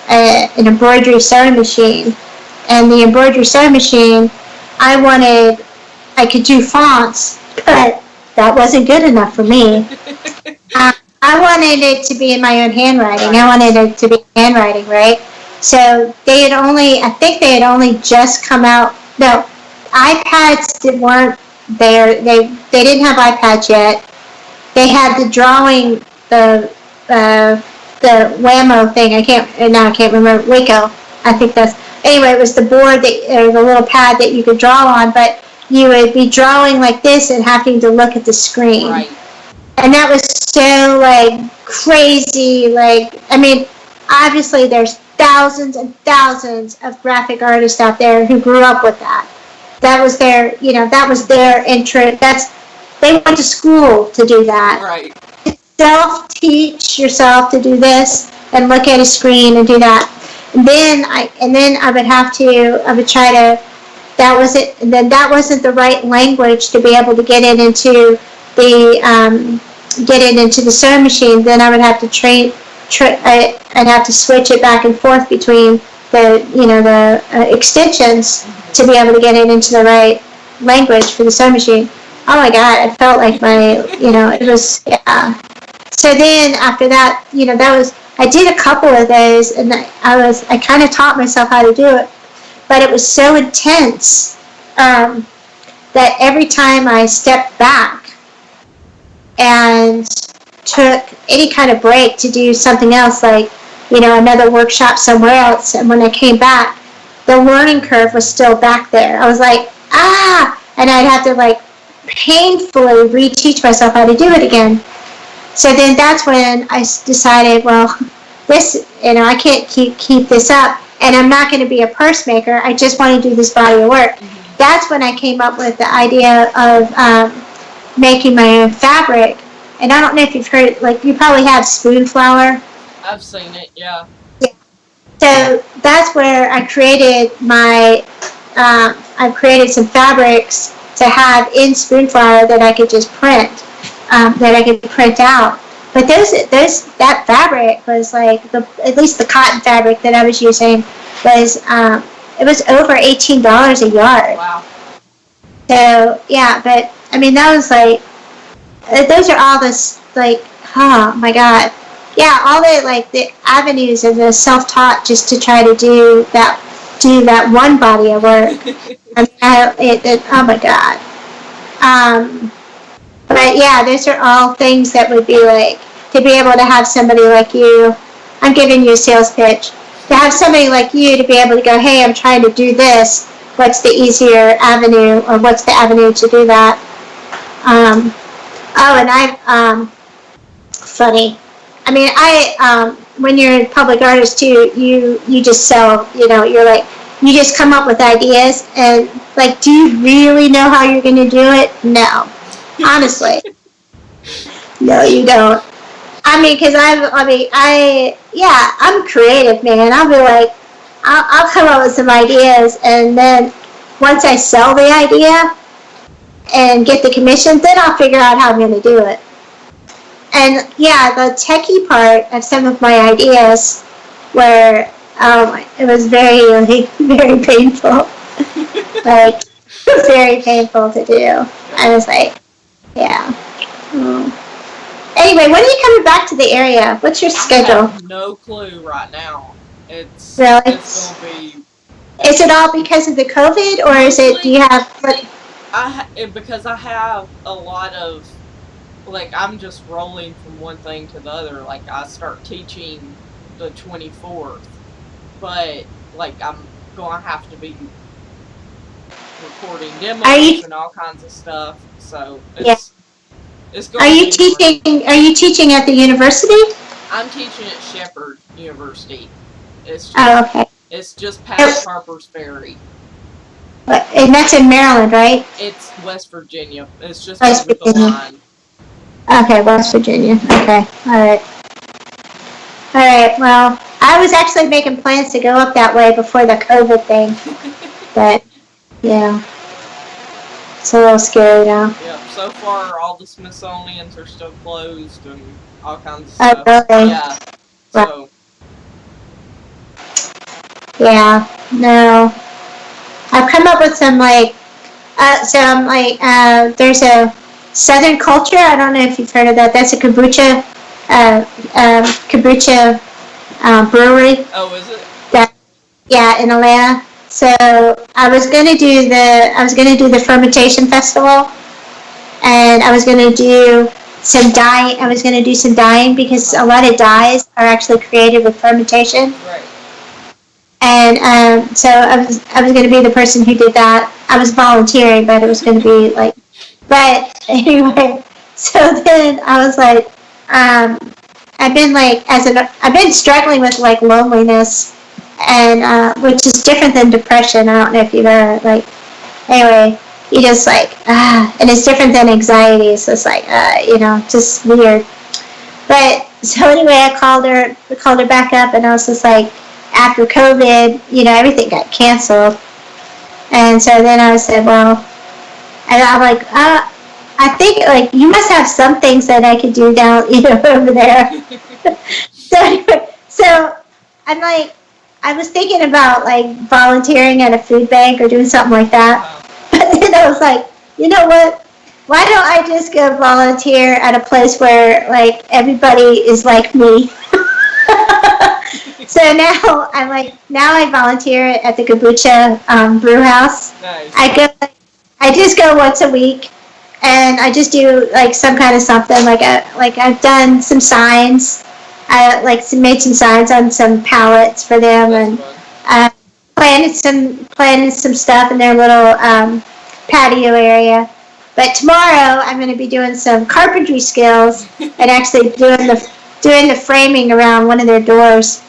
an embroidery sewing machine, and the embroidery sewing machine, I could do fonts, but that wasn't good enough for me. I wanted it to be in my own handwriting. I wanted it to be handwriting, right? So I think they had only just come out. No, iPads weren't there. They didn't have iPads yet. They had the drawing, the Whammo thing. I can't remember. Waco. I think anyway, it was the board or the little pad that you could draw on, but you would be drawing like this and having to look at the screen. Right. And that was so crazy. Obviously there's thousands and thousands of graphic artists out there who grew up with that. That was their interest. They went to school to do that. Right. Self-teach yourself to do this and look at a screen and do that. And then I would try to, that wasn't the right language to be able to get it into the sewing machine. Then I would have to I'd have to switch it back and forth between the extensions to be able to get it into the right language for the sewing machine. Oh my God, I felt like it was, yeah. So then after that, I did a couple of those, and I kind of taught myself how to do it, but it was so intense that every time I stepped back and took any kind of break to do something else, another workshop somewhere else, and when I came back, the learning curve was still back there. I was and I'd have to painfully reteach myself how to do it again. So then that's when I decided, well, this, I can't keep this up, and I'm not going to be a purse maker. I just want to do this body of work. Mm-hmm. That's when I came up with the idea of making my own fabric. And I don't know if you've heard, like, you probably have spoon flour. I've seen it, yeah. So that's where I created I created some fabrics to have in spoon flour that I could just print, that I could print out. But that fabric was like, at least the cotton fabric that I was using was, it was over $18 a yard. Wow. So, yeah, but, I mean, that was like, those are all this, like, oh my God. Yeah, all the avenues of the self-taught just to try to do that one body of work. I mean, oh my God. But yeah, those are all things that would be like, to be able to have somebody like you, I'm giving you a sales pitch, to have somebody like you to be able to go, hey, I'm trying to do this, what's the easier avenue, or what's the avenue to do that? And funny. I mean, when you're a public artist too, you just sell, you're like, you just come up with ideas, and like, do you really know how you're going to do it? No. Honestly. No, you don't. I mean, because I'm creative, man. I'll be like, I'll come up with some ideas, and then once I sell the idea and get the commission, then I'll figure out how I'm going to do it. And yeah, the techie part of some of my ideas were, it was very, very painful. Like, very painful to do. I was like, yeah. Anyway, when are you coming back to the area? What's your schedule? I have no clue right now. It's really? It's gonna be. Is it all because of the COVID, or is it? Do you have? Because I have a lot of, like, I'm just rolling from one thing to the other. Like, I start teaching the 24th, but like, I'm gonna have to be recording demos and all kinds of stuff. So it's going. Are you teaching? Are you teaching at the university? I'm teaching at Shepherd University. It's just, okay. It's just past Harper's Ferry. And that's in Maryland, right? It's West Virginia. It's just over the line. Okay, West Virginia. Okay, all right. All right, well, I was actually making plans to go up that way before the COVID thing. But, yeah. It's a little scary now. Yep, so far all the Smithsonians are still closed and all kinds of stuff. Oh, really? Yeah, so. Yeah, no. I've come up with some, there's a Southern Culture. I don't know if you've heard of that. That's a kombucha brewery. Oh, is it? Yeah, in Atlanta. So I was gonna do the fermentation festival, and I was gonna do some dyeing. Because a lot of dyes are actually created with fermentation. Right. And so I was going to be the person who did that. I was volunteering, but it was going to be like. But anyway, so then I was like, I've been struggling with like loneliness, and which is different than depression. I don't know if you've ever anyway, you just and it's different than anxiety. So it's like just weird. But so anyway, I called her back up, and I was just like, after COVID, everything got canceled. And so then I said, well, and I'm like, I think you must have some things that I could do down, over there. So anyway, so I'm like, I was thinking about volunteering at a food bank or doing something like that. But then I was like, you know what? Why don't I just go volunteer at a place where everybody is like me? So now I volunteer at the kombucha brew house. Nice. I just go once a week, and I just do some kind of something. I've done some signs. I made some signs on some pallets for them. That's and planted some stuff in their little patio area. But tomorrow I'm going to be doing some carpentry skills and actually doing doing the framing around one of their doors.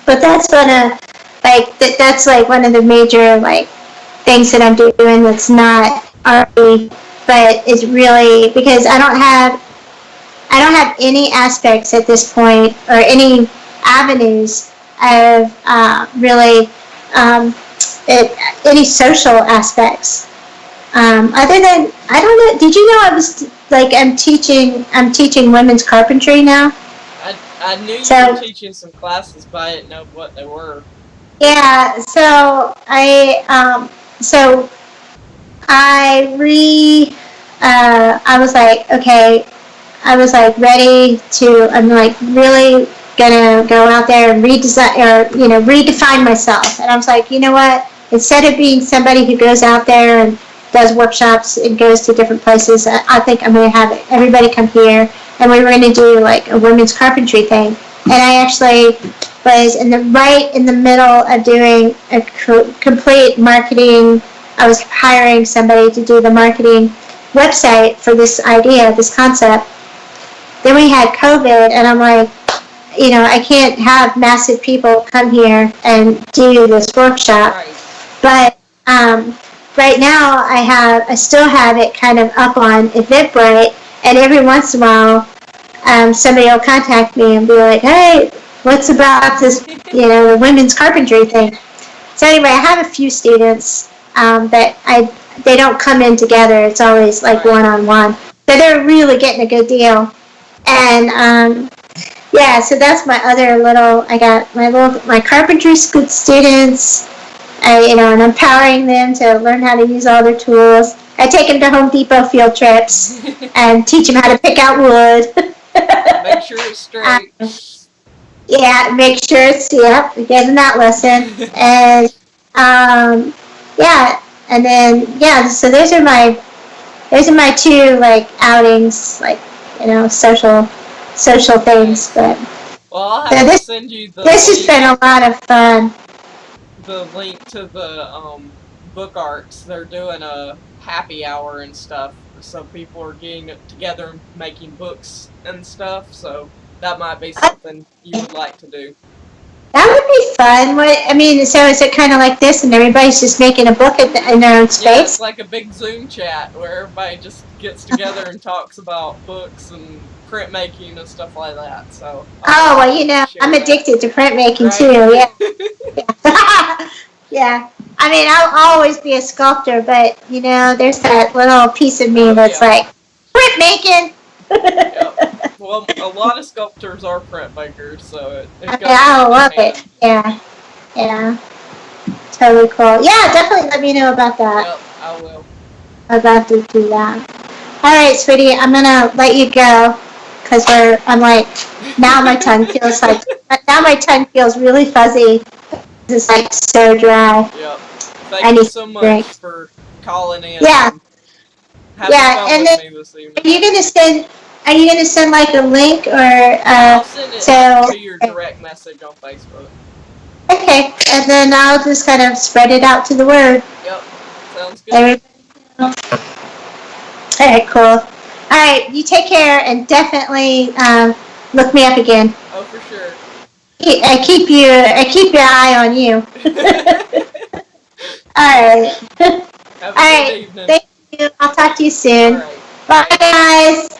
But that's that's like one of the major like things that I'm doing that's not RV, but is really because I don't have any aspects at this point or any avenues of really any social aspects. Other than I don't know. Did you know I was like I'm teaching women's carpentry now. I knew you were teaching some classes, but I didn't know what they were. Yeah. So I was like, okay, I was like ready to, I'm like really gonna go out there and redesign or, redefine myself. And I was like, you know what, instead of being somebody who goes out there and does workshops and goes to different places, I think I'm gonna have everybody come here and we were gonna do like a women's carpentry thing. And I actually was right in the middle of doing a complete marketing. I was hiring somebody to do the marketing website for this idea, this concept. Then we had COVID, and I'm like, I can't have massive people come here and do this workshop. Right. But right now, I still have it kind of up on Eventbrite, and every once in a while, somebody will contact me and be like, hey, what's about this, the women's carpentry thing? So anyway, I have a few students that they don't come in together. It's always like one-on-one. So they're really getting a good deal. And so that's my other I got my carpentry school students, and I'm empowering them to learn how to use all their tools. I take them to Home Depot field trips and teach them how to pick out wood. Make sure it's straight. Make sure it's, give them that lesson. And, and then, so those are my two, like, outings, like, social things. But well, I'll have to send you this has been a lot of fun. The link to the book arts. They're doing a happy hour and stuff, so people are getting together and making books and stuff. So that might be something you would like to do. That would be fun. So is it kind of like this, and everybody's just making a book in their own space? Yeah, it's like a big Zoom chat where everybody just gets together and talks about books and printmaking and stuff like that. So. I'm addicted to printmaking too. Yeah. Yeah. I'll always be a sculptor, but there's that little piece of me that's like printmaking. Yep. Well, a lot of sculptors are printmakers, so it goes I love it. Yeah. Totally cool. Yeah, definitely let me know about that. Yep, I will. I'd love to do that. All right, sweetie, I'm gonna let you go because now my tongue feels really fuzzy. It's like so dry. Yep. Thank you so much for calling in. Yeah. Having fun with me this evening. Are you gonna send like a link or I'll send it to your direct message on Facebook. Okay, and then I'll just kind of spread it out to the word. Yep. Sounds good. All right, cool. All right, you take care and definitely look me up again. Oh, for sure. I keep your eye on you. All right. Have a good evening. Thank you. I'll talk to you soon. All right. Bye, guys.